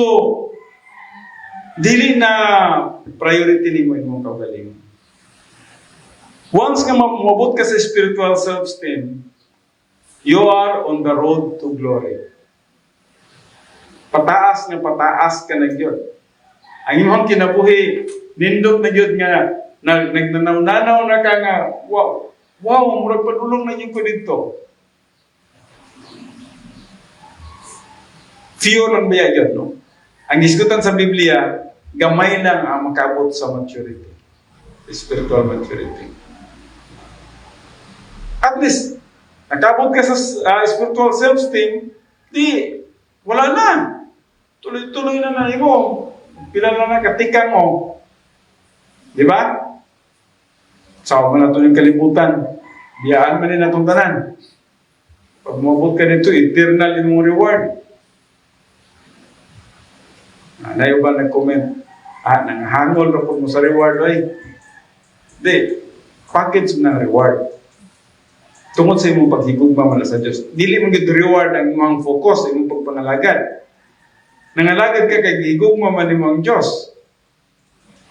dili na priority ni mo yung kaugalingon. Once nga mabot ka sa spiritual self-esteem, you are on the road to glory. Pataas ka na gyud. Ang imong kinabuhi, nindot na gyud nga nagnanaw-nanaw na ka nga, wow, murag padulong na yun ko dito. Few lang ba yun, no? Ang isgutan sa Biblia, gamay lang ang makabot sa maturity. Spiritual maturity. At least, nakabot ka sa spiritual self-esteem, di, wala na. Tuloy-tuloy na na mo. Pila na katikang mo. Di ba? Sawa mo na ito yung kalibutan. Biyaan man din natong tanan. Pag mabot ka nito, eternal yung reward. Nayo ba nag-comment? Nanghangol na po mo sa reward, ay? Hindi. Package ng reward. Tungod sa imong paghigugma man sa Diyos. Dili mo gid reward ang imong focus, imong pagpangalagad. Nangalagad ka kay higugma man imong Diyos.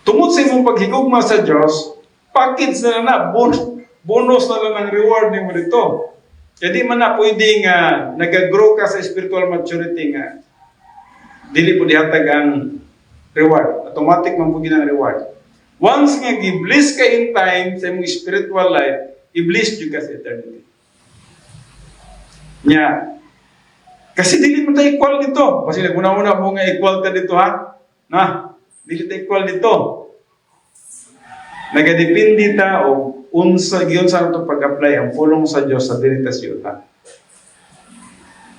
Tungod sa imong paghigugma sa Diyos, package na bonus na lang ang reward nimo dito. Jadi man na pwedeng nag-grow ka sa spiritual maturity nga dili po dihatag ang reward. Automatic man po ginang reward. Once nga gi-bless ka in time sa imong spiritual life, i-bless you ka sa eternity. Nya, kasi dili mo tayo equal dito. Kasi naguna-una mo nga equal ka dito, ha? Dili tayo equal dito. Nagadepende ta o unsa giyon sa nato pag-apply ang pulong sa Dios sa dili ta siyuta.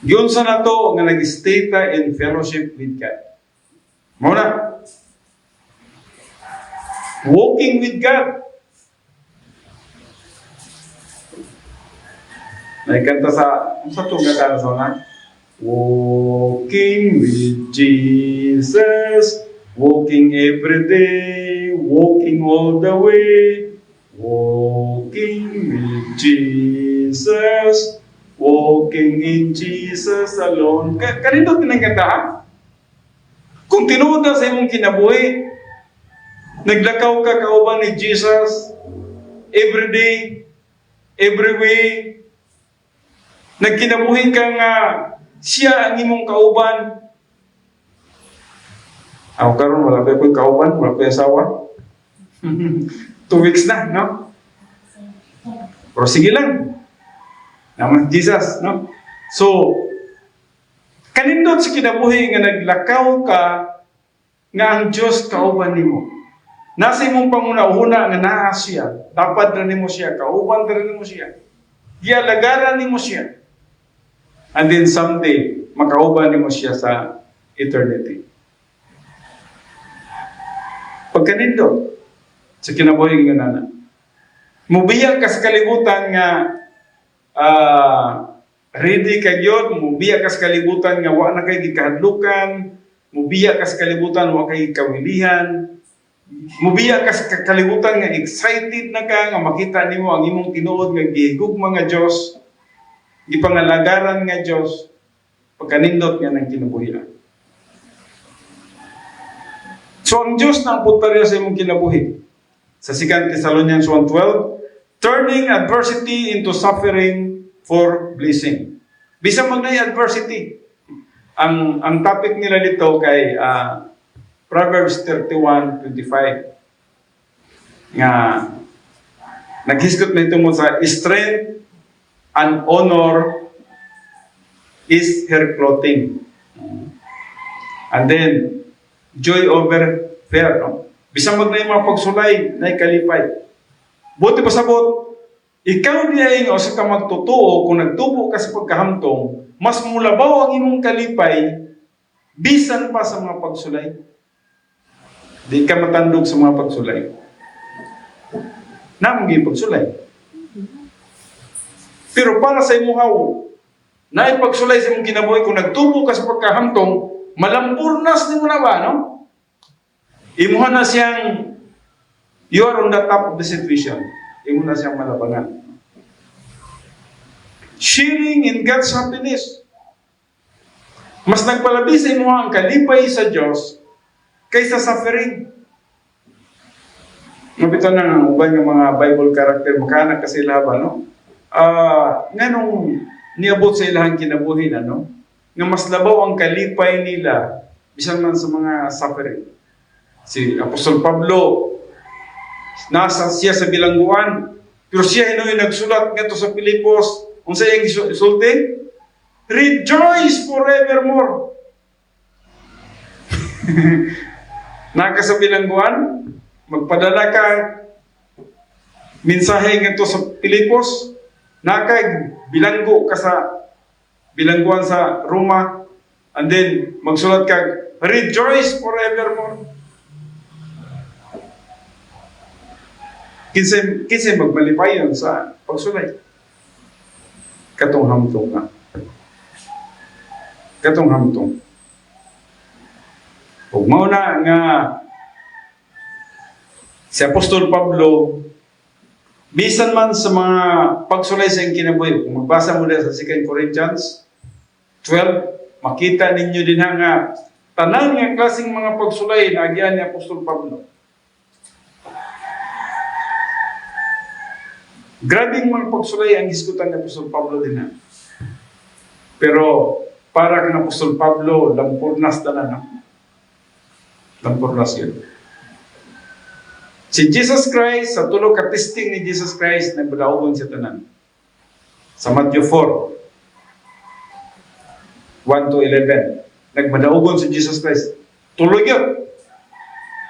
Giyon sa nato nga nag-stay ta in fellowship with God. Muna, walking with God. Naikanta sa tunga ka na walking with Jesus, walking every day, walking all the way, walking with Jesus, walking in Jesus alone. Kanino tinangkanta ha? Kung tinuod na sa imong kinabuhi, naglakaw ka kauban ni Jesus every day, every way, nagkinabuhi ka nga siya ang imong kauban. Ako karon wala pa ko'y kauban, wala pa asawa. 2 weeks na, no? Pero sige lang. Naman Jesus, no? So, kanindot sa kinabuhi nga naglakaw ka nga ang Diyos kauban nimo. Nasa imong panguna-una nga naa siya, dapat na nimo siya, kauban na nimo siya. Gialagaran nimo siya. And then someday, makauban nimo siya sa eternity. Pagkanindo, sa kinabuhi nga nana. Mubiyang ka sa kalibutan nga ready ka yun, mubiya ka sa kalibutan nga wa na kay gikahadlukan, mubiya ka sa kalibutan wa kay kawilihan, mubiya ka sa kalibutan nga excited na ka nga makita nimo ang imong tinuod nga gihigugma nga Dios, gipangalagaran nga Dios, pagkanindot nga ng kinabuhi. So ang Dios na putarya sa imong kinabuhi. Sa 2 Thessalonians 1:12, turning adversity into suffering for blessing. Bisa magnay adversity. Ang topic nila dito kay Proverbs 31:25 nga naghisgot na ito mo sa strength and honor is her clothing. And then joy over fear, no? Bisang magnay mga pagsulay na ikalipay. Buti pasabot, ikaw diay o sa ka magtotoo, kung nagtubo ka sa pagkahamtong, mas mulabaw ang imong kalipay, bisan pa sa mga pagsulay. Di ka matandog sa mga pagsulay. Namang pagsulay. Pero para sa imong hawo, na ipagsulay sa imong kinabuhi, kung nagtubo ka sa pagkahamtong, malampurnas ni mo na ba, no? Imuha na siyang, you are on the top of the situation. Imuha na siyang malabangan. Sharing in God's happiness. Mas nagpalabi sa imuha ang kalipay sa Diyos kaysa suffering. Mabito na ang ubay ng mga Bible character, makanak kasi laban, no? Nga nung niabot sa ilahang kinabuhin, no? Nga mas labaw ang kalipay nila bisan man sa mga suffering. Si Apostol Pablo, nasa siya sa bilangguan, pero siya yung nagsulat nga to sa Pilipos, kung sa iyang isulti, rejoice forevermore. Naka sa bilangguan, magpadala ka mensahe nga to sa Pilipos, naka bilanggo ka sa bilangguan sa Roma, and then magsulat ka, rejoice forevermore. Kinsay magbalipayon sa pagsulay. Katong hamtong nga. Katong hamtong. Huwag mo na nga si Apostol Pablo, bisan man sa mga pagsulay sa iyong kinabuhi, kung magbasa mo na sa 2 Corinthians 12, makita ninyo din nga tanan nga klaseng mga pagsulay na agian ni Apostol Pablo. Grabing mga pagsulay ang hisgutan ni Apostol Pablo din. Pero para kang Apostol Pablo, lampurnas na na. Lampurnas yun. Si Jesus Christ, sa tulog ka-testing ni Jesus Christ, nagbadaogon siya tanan. Sa Matthew 4, 1-11, nagbadaogon si Jesus Christ. Tulog yun.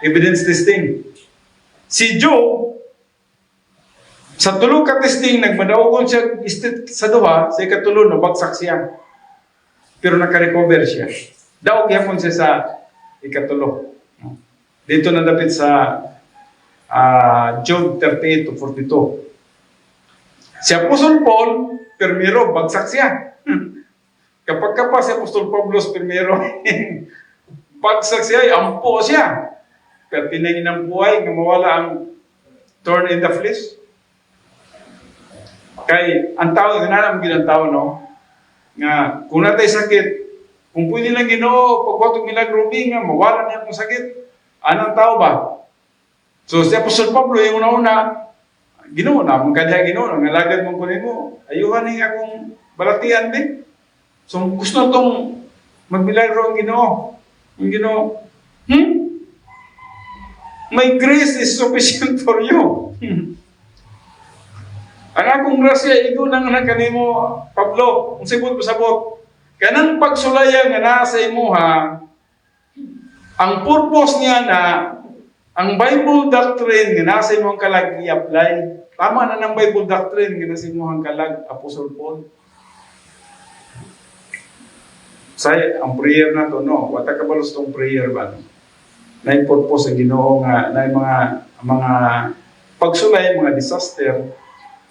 Evidence testing. Si Job, sa tulog ka-testing, nagbadaogon siya sa duha, sa ikatulo, nabagsak siya. Pero nakarecover siya. Daog yapon siya sa ikatulo. Dito na dapit sa Job 38-42. Si Apostol Paul, primero, bagsak siya. Kapag pa si Apostol Pablo primero, bagsak siya, ampo siya. Pero pinangin ng buhay, nga mawala ang thorn in the flesh. Kay, ang tao, ginanam ang tao, no? Nga, kung natay sakit, kung pwede lang Ginoo, pagwatong milagro nga, mawala niya kung sakit. Anong tao ba? So, si Apostol Pablo, yung una-una, Ginoo na, magkadya Ginoo, nangalagad mong kunin mo, ayuhan niya akong balatian din. So, gusto itong magmilagro ang Ginoo. Ang Ginoo, my grace is sufficient for you. Ang akong grasya, ikaw nang kanimo, Pablo, kung sabot pasabot, kanang pagsulaya nga nasa imuha, Ang purpose niya na ang Bible doctrine nga nasa imong kalag i-apply. Tama na ng Bible doctrine nga nasa imong kalag, Apostle Paul. Say, ang prayer na to, no? Wata ka balos tong prayer ba? Na yung purpose ang Ginoo nga, na yung mga pagsulay, mga disaster.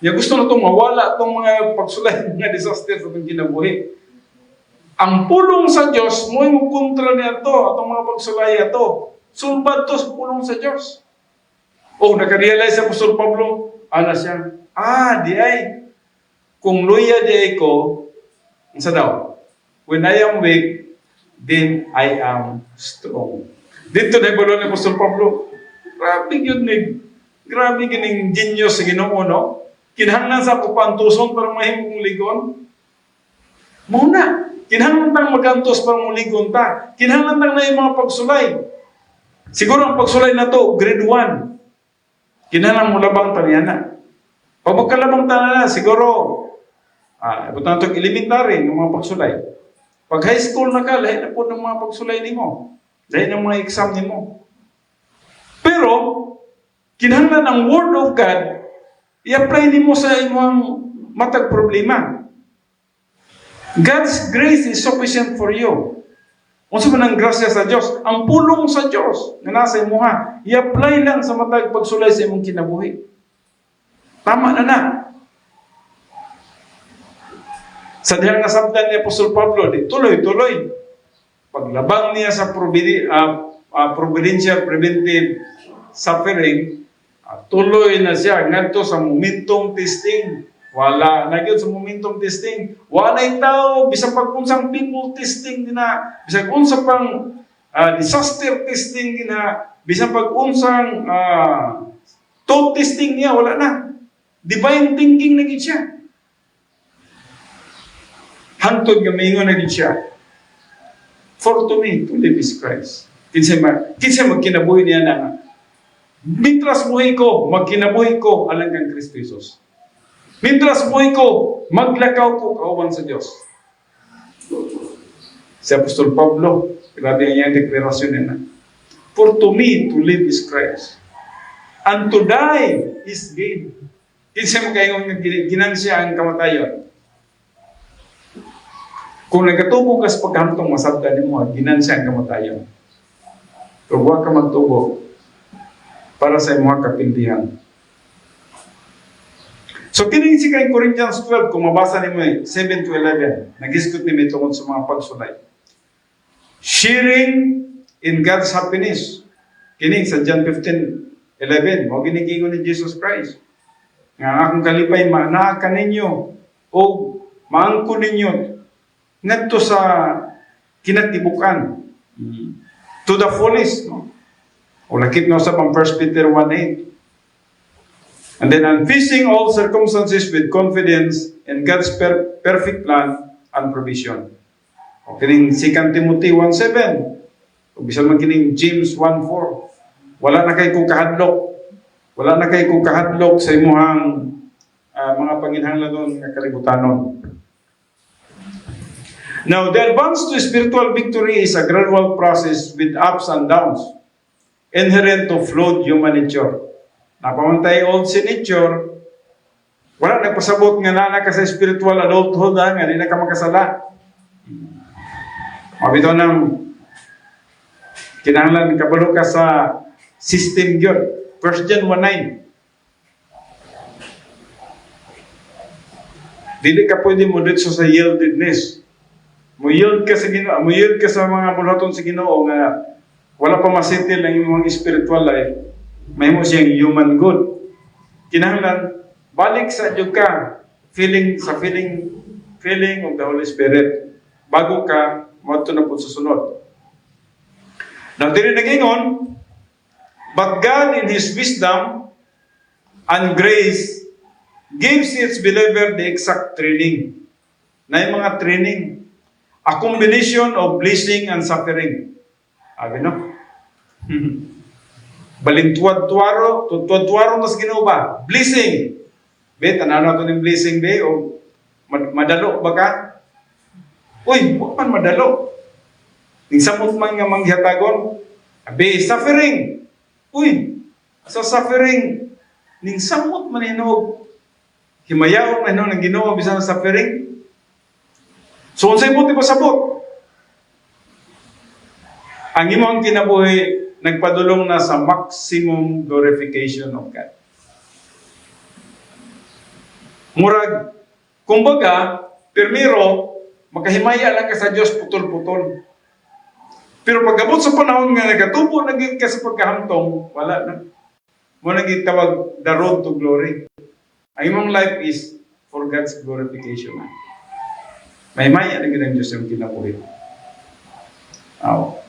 Ya gusto na itong mawala itong mga pagsulay, mga disaster sa itong kinabuhi. Ang pulong sa Diyos, mo yung kontra niya ito, itong mga pagsulay ito. Sulbad to sa pulong sa Diyos. O, nakarealize sa Apostol Pablo, ano siya? Di ay, kung luya di ay ko, ang sa daw, when I am weak, then I am strong. Dito na ibalo ni Apostol Pablo, grabe yun grabe gining genius sa Ginoo, no? Kinahanglan sa ako pantuson para mahimong ligon. Muna, kinahanglan tang magantos para muligon ta. Kinahanglan tang na yung mga pagsulay. Siguro ang pagsulay na to, grade 1. Kinahanglan mo labang taniyana. Pag magkalabang taniyana, siguro, ibutan itong elementary ng mga pagsulay. Pag high school na ka, lahat na po ng mga pagsulay ni mo. Lahat ng mga exam ni mo. Pero, kinahanglan ang Word of God, i-apply ni mo sa imong matag problema. God's grace is sufficient for you. Unsa man ang grasya sa Dios, ang pulong sa Dios nga nasa imuha, i-apply lang sa matag pagsulay sa imong kinabuhi. Tama na. Sa dihang nasabdan ni Apostol Pablo, di tuloy-tuloy. Paglabang niya sa providential preventive suffering, tuloy na siya ngadto sa momentum testing. Wala na gyud sa momentum testing. Wala na tao bisag pag-unsang people testing na, bisag unsa pang disaster testing na, bisag pag-unsang thought testing niya, wala na. Divine thinking na gyud siya. Hantod nga maingon na gyud siya. For to me, to live is Christ. Kinsa magkinabuhi niya na mintras buhay ko, magkinabuhi ko alang kang Kristo Jesus. Mintras buhay ko, maglakaw ko kauban sa Diyos. Si Apostol Pablo, grabe ang iyang deklarasyon niya. For to me, to live is Christ. And to die is gain. Kinsa magkayong ginansya ang kamatayon. Kung nagatubo ka sa paghamtong masabdan mo, ginansya ang kamatayon. Pero huwag ka magtubo para sa mga kapindihan. So, kining si kay Corinthians 12, kung mabasa ni mo 7 to 11, nagisgot ni mo tungkol sa mga pagsulay. Sharing in God's happiness. Kining sa John 15:11, mo ginigingon ni Jesus Christ. Nga akong kalipay, naa ka ninyo, o maangko ninyo, ngadto sa kinatibukan. To the fullest, no? O lakip na usap ang 1 Peter 1:8. And then unfacing all circumstances with confidence in God's perfect plan and provision. O kining 2 Timothy 1:7. O bisan man kining James 1:4. Wala na kay kong kahadlok. Wala na kay kong kahadlok sa imuhang mga panginhanglanon nga kalibutanon. Now, the advance to spiritual victory is a gradual process with ups and downs, inherent to flawed human nature. Napamantay old sin nature, wala nagpasabot nga nana ka sa spiritual adulthood nga di na ka makasala. Mabito ng kinahanglan kabalo ka sa system yun. 1 John 1:9. Dili ka pwede mo dito sa yieldedness. Muyield ka sa Ginoo, muyield ka sa mga bulaton sa Ginoo nga wala pa masettle ang imong spiritual life. Mahimo siyang human good. Kinahanglan balik sa jud ka feeling of the Holy Spirit bago ka moadto na pud sa sunod. Now diri nagingon, but God in His wisdom and grace gives its believer the exact training. Na mga training, a combination of blessing and suffering. Abi no? Balintuad-tuaro na sa Ginoo ba? Blessing. Bet, anano to ng blessing be? O madalo ba ka? Uy, huwag man madalo. Ning samot man nga manghatagon, Abi, suffering. Uy, sa suffering, ning samot maninog. Himayaw man ng Ginoo bisan sa suffering. So, unsay mo ti pasabot? Ang imong kinabuhi nagpadulong na sa maximum glorification of God. Murag, kumbaga, primero, makahimaya lang ka sa Diyos putol-putol. Pero pagabot sa panahon nga nagatubo, naging ka sa pagkahamtong, wala na. Mo naging tawag, the road to glory. Ang imong life is for God's glorification. Mahimaya na ang Diyos yung kinabuhi.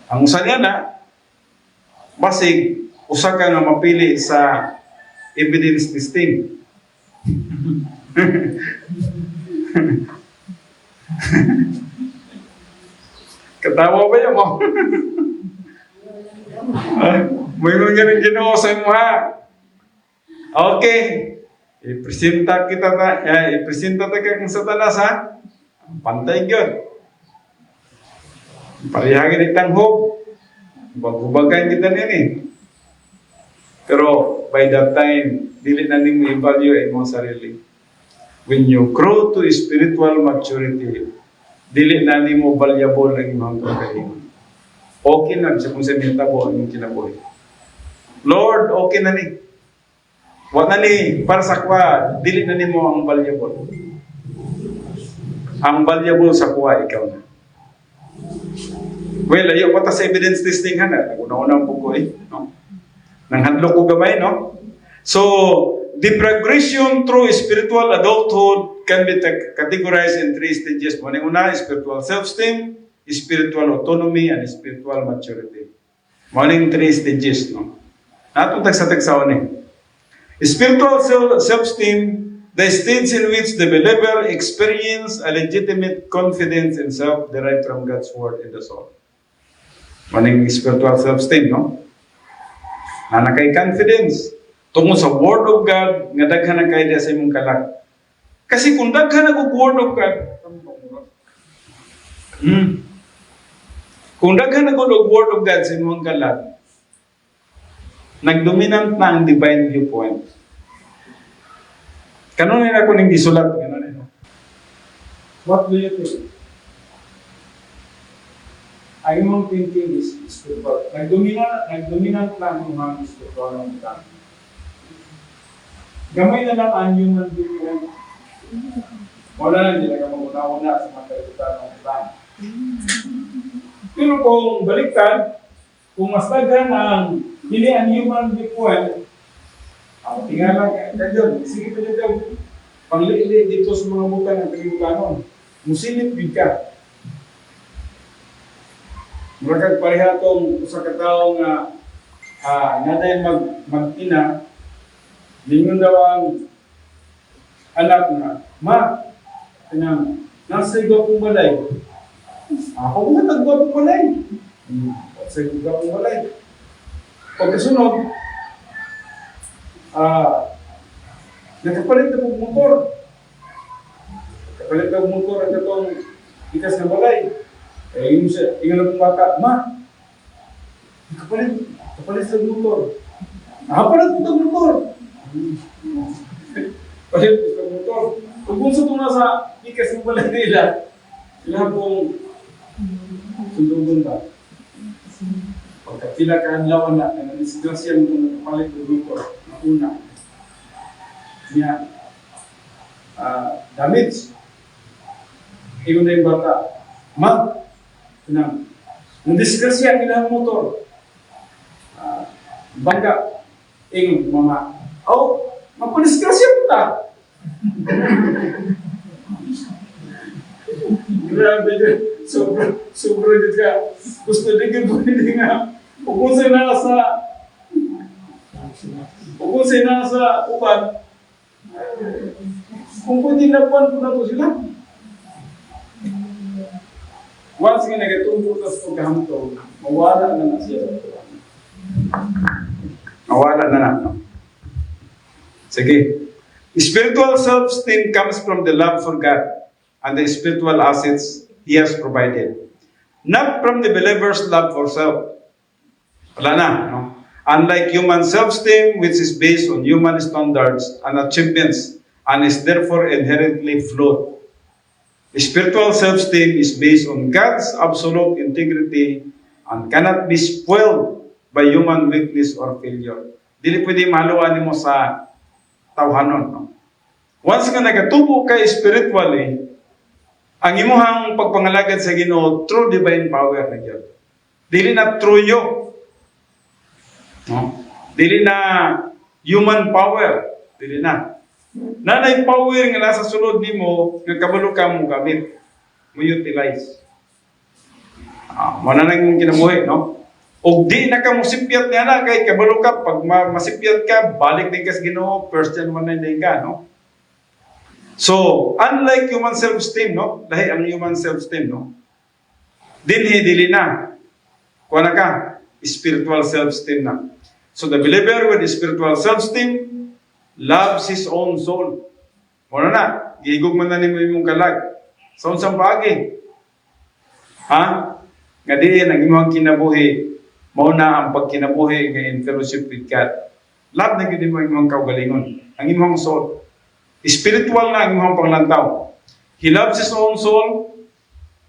Ang usa niya na, basig, usa ka nga mapili sa evidence testing. Katawa ba yan mo? May mga rin Ginoo sa mo ha. Okay. Ipresenta ta kang Satanas ha. Pantay gyud. Parihagin itang hope. Bagubagan kita nini. Pero by that time, dili na nimo i-value imong sarili. When you grow to spiritual maturity, dili na nimo valuable ang imong kakahiman. Okay na sa kung sa mitabo ang kinabuhi. Lord, okay na ni. Wa na ni para sa kwa, dili na nimo ang valuable. Ang valuable sa kuha ikaw na. Well, ayo pa ta sa evidence testing ha na. Naguna-una po ko no? Nanghandlo ko gamay, no? So, the progression through spiritual adulthood can be categorized in 3 stages. Una, spiritual self-esteem, spiritual autonomy, and spiritual maturity. Maning 3 stages, no? Natong tagsa-tagsaon eh. Spiritual self-esteem, the stage in which the believer experience a legitimate confidence in self derived from God's word in the soul. Maning spiritual self-esteem, no? Na nakay confidence tungod sa word of God nga daghan na kay sa imong kalag. Kasi kung daghan na word of God, kung daghan na word of God sa imong kalag, nagdominant na ang divine viewpoint. Kanon na ako ning gisulat kanon. What do you think? Ang imong thinking is spiritual. Nagdominant lang ang mga spiritual ng mga. Gamay na lang ang human viewpoint. Wala na, hindi na ka maguna-una sa mga kalibutan ng ilang. Pero kung baliktad, kung mas daghan ang hindi ang human viewpoint, tingala ka dyan. Sige pa dyan. Panglili dito sa mga bukan ng kalibutan. Musilip din ka. Muragag parihatong sa katao nga naday mag-ina, lingon daw ang anak na, Ma, nasa igo kong balay. Ako nga tagwa kong balay. Sa igo kong balay. Pagkasunod, nakapalit na kong motor. Nakapalit na kong motor ang katong ikas na balay. Yung na kong bata, Ma, kapalit sa motor. Nakapalit mo itong motor. Palit mo sa motor. Kung sa tuna sa ikas ng balay nila, sila pong sundugon ba? Pagkatila ka ang lawan na, nanisgrasya mo itong nakapalit ng motor. Una. Niya, damage. Iyon na yung bata, Ma, nung disgrasya nila ang motor, bangga, ingon, mama, mapadisgrasya mo ta. Grabe dyan, sobra dyan ka. Gusto din po hindi nga, kung sa'yo nasa upan, kung pwede napuan po na to sila. Once nga nagatubo ka sa pagkahamto, mawala na siya sa tuwan. Mawala na. No? Sige. Spiritual self-esteem comes from the love for God and the spiritual assets He has provided. Not from the believer's love for self. Wala na. No? Unlike human self-esteem, which is based on human standards and achievements and is therefore inherently flawed. Spiritual self-esteem is based on God's absolute integrity and cannot be spoiled by human weakness or failure. Dili pwede mahaluan mo sa tawhanon. No? Once nga nagatubo ka spiritually, ang imuhang pagpangalagad sa Ginoo through divine power na Dios. Dili na through you. No? Dili na human power. Dili na. Nanay power nga nasa sulod nimo nga kabalo ka mo gamit. Mo utilize. Mana nang kinabuhi, no? Og di na ka mo sipyat niya na kay kabalo ka pag masipyat ka balik din ka sa Ginoo, first John 1:9 ka, no? So, unlike human self-esteem, no? Dahil ang human self-esteem, no? Dili na. Kuha na ka, spiritual self-esteem na. So, the believer with spiritual self-esteem loves his own soul. Muna na, gigog man na ni mo yung kalag. Sa unsang paagi. Ha? Nga diin, ang imong kinabuhi, mauna ang pagkinabuhi nga in fellowship with God. Love na gini mo imong kaugalingon. Ang imong soul. Spiritual na ang imong panglantaw. He loves his own soul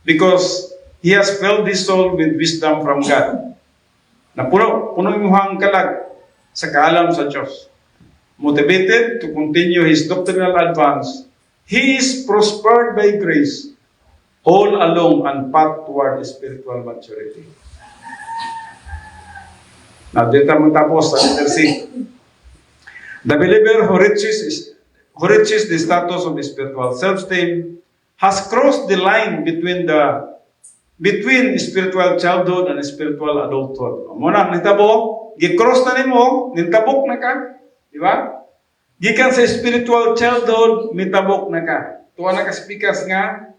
because he has filled his soul with wisdom from God. Na puno imong kalag sa kaalam sa Diyos. Motivated to continue his doctrinal advance, he is prospered by grace all along and path toward spiritual maturity. Now, dito mo tapos sa letter C. The believer who reaches the status of the spiritual self-esteem has crossed the line between spiritual childhood and spiritual adulthood. Muna, nitabo, gi-cross na nimo, nitabok na ka, di ba? Gikan sa spiritual childhood, nitabok na ka. Tuwa na ka sa pikas nga,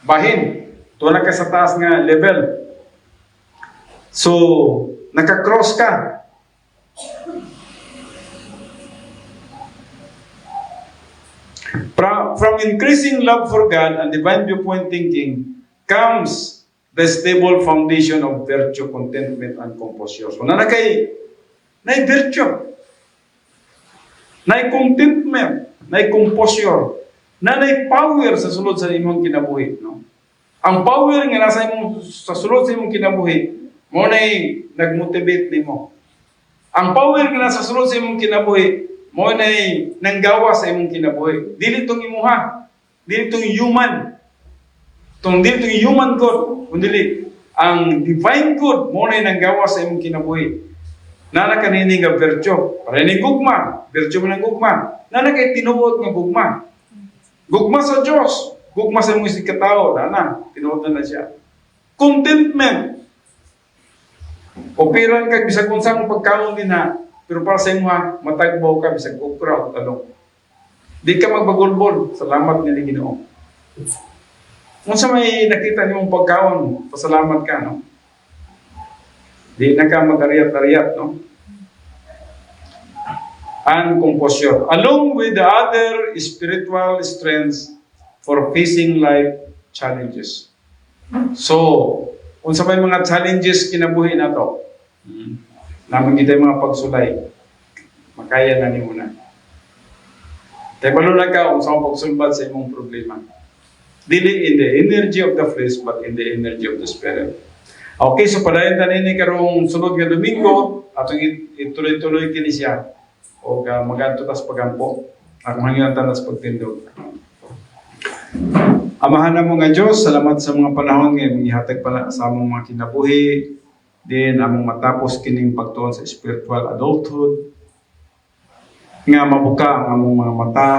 bahin. Tuwa na ka sa taas nga level. So, naka-cross ka. From increasing love for God and divine viewpoint thinking comes the stable foundation of virtue, contentment, and composure. So, na virtue, na contentment, na composure, na power sa sulod sa imong kinabuhi. No? Ang power nga nasa imong sa sulod sa imong kinabuhi, mo na nag-motivate nimo. Ang power nga nasa sulod sa imong kinabuhi, mo na nanggawa sa imong kinabuhi. Dili itong imuha. Dili itong human. Dili itong human good. Kundi ang divine good, mo na nanggawa sa imong kinabuhi. Nana kanini nga virtue. Para ni gugma. Virtue mo ng gugma. Nana kay tinuod nga gugma. Gugma sa Diyos. Gugma sa mga katao. Nana, tinuod na siya. Contentment. Operan kag bisag unsang pagkaon din na. Pero para sa imo matagbaw ka bisag okra o talong. Di ka magbagulbol. Salamat ni Ginoo. Unsa may nakita nimong pagkaon, pasalamat ka, no? Di na ka mag-ariat-ariat, no? And composure. Along with the other spiritual strengths for facing life challenges. So, kung sa may mga challenges kinabuhi na to, naman kita yung mga pagsulay, makaya na ni muna. Kaya balo na ka kung saan pagsulbad sa imong problema. Dili in the energy of the flesh, but in the energy of the spirit. Okay, so padayon tanin karong sunod nga Domingo, atong ituloy-tuloy kini siya. O maganto tas pagampo. Ang hangyan tanas pagtindog. Amahan na mo nga Diyos, salamat sa mga panahon nga ihatag pala sa among mga kinabuhi. Then among matapos kining pagtuon sa spiritual adulthood. Nga mabuka ang among mga mata.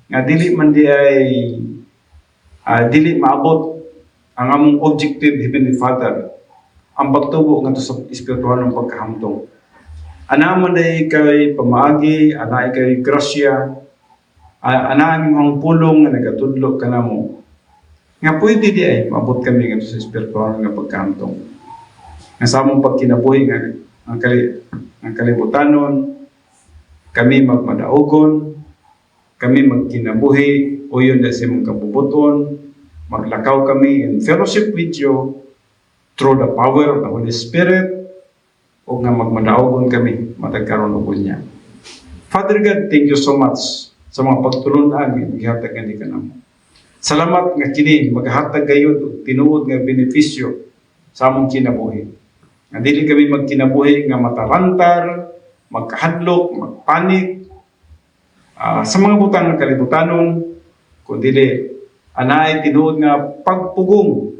Nga dili man di ay dili maabot ang among objective, Heavenly Father, ang pagtubo nga sa espiritual ng pagkahamtong. Anaman ay kay pamaagi, anay kay grasya, anay ang pulong nga nagatudlo ka na mo. Nga pwede di ay maabot kami nga sa espiritual ng pagkahamtong. Nga sa among pagkinabuhi nga ang kalibutanon, kami magmadaugon, kami magkinabuhi, o yun na sa mong kabubuton, maglakaw kami in fellowship with you through the power of the Holy Spirit, o nga magmadaogon kami matagkaroon og niya. Father God, thank you so much sa mga pagtulunan nga gihatag nga kanamo. Salamat nga kini maghatag gayud og tinuod nga benepisyo sa among kinabuhi. Nga dili kami magkinabuhi nga matarantar, magkahadlok, magpanik sa mga butang nga kalibutanon, kundi anay tinuod nga pagpugong,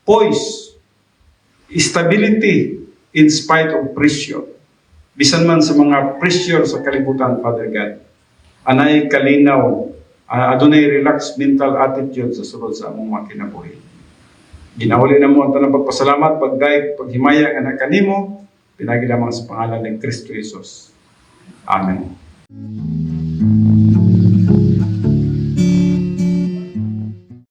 poise, stability in spite of pressure. Bisan man sa mga pressure sa kalibutan, Father God, anay kalinaw, adunay relaxed mental attitude sa sulod sa among mga kinabuhi. Ginahuli na mo ang tanang pagpasalamat, pagdayeg, paghimaya nga nakanimo, pinagi lamang sa pangalan ng Kristo Jesus. Amen.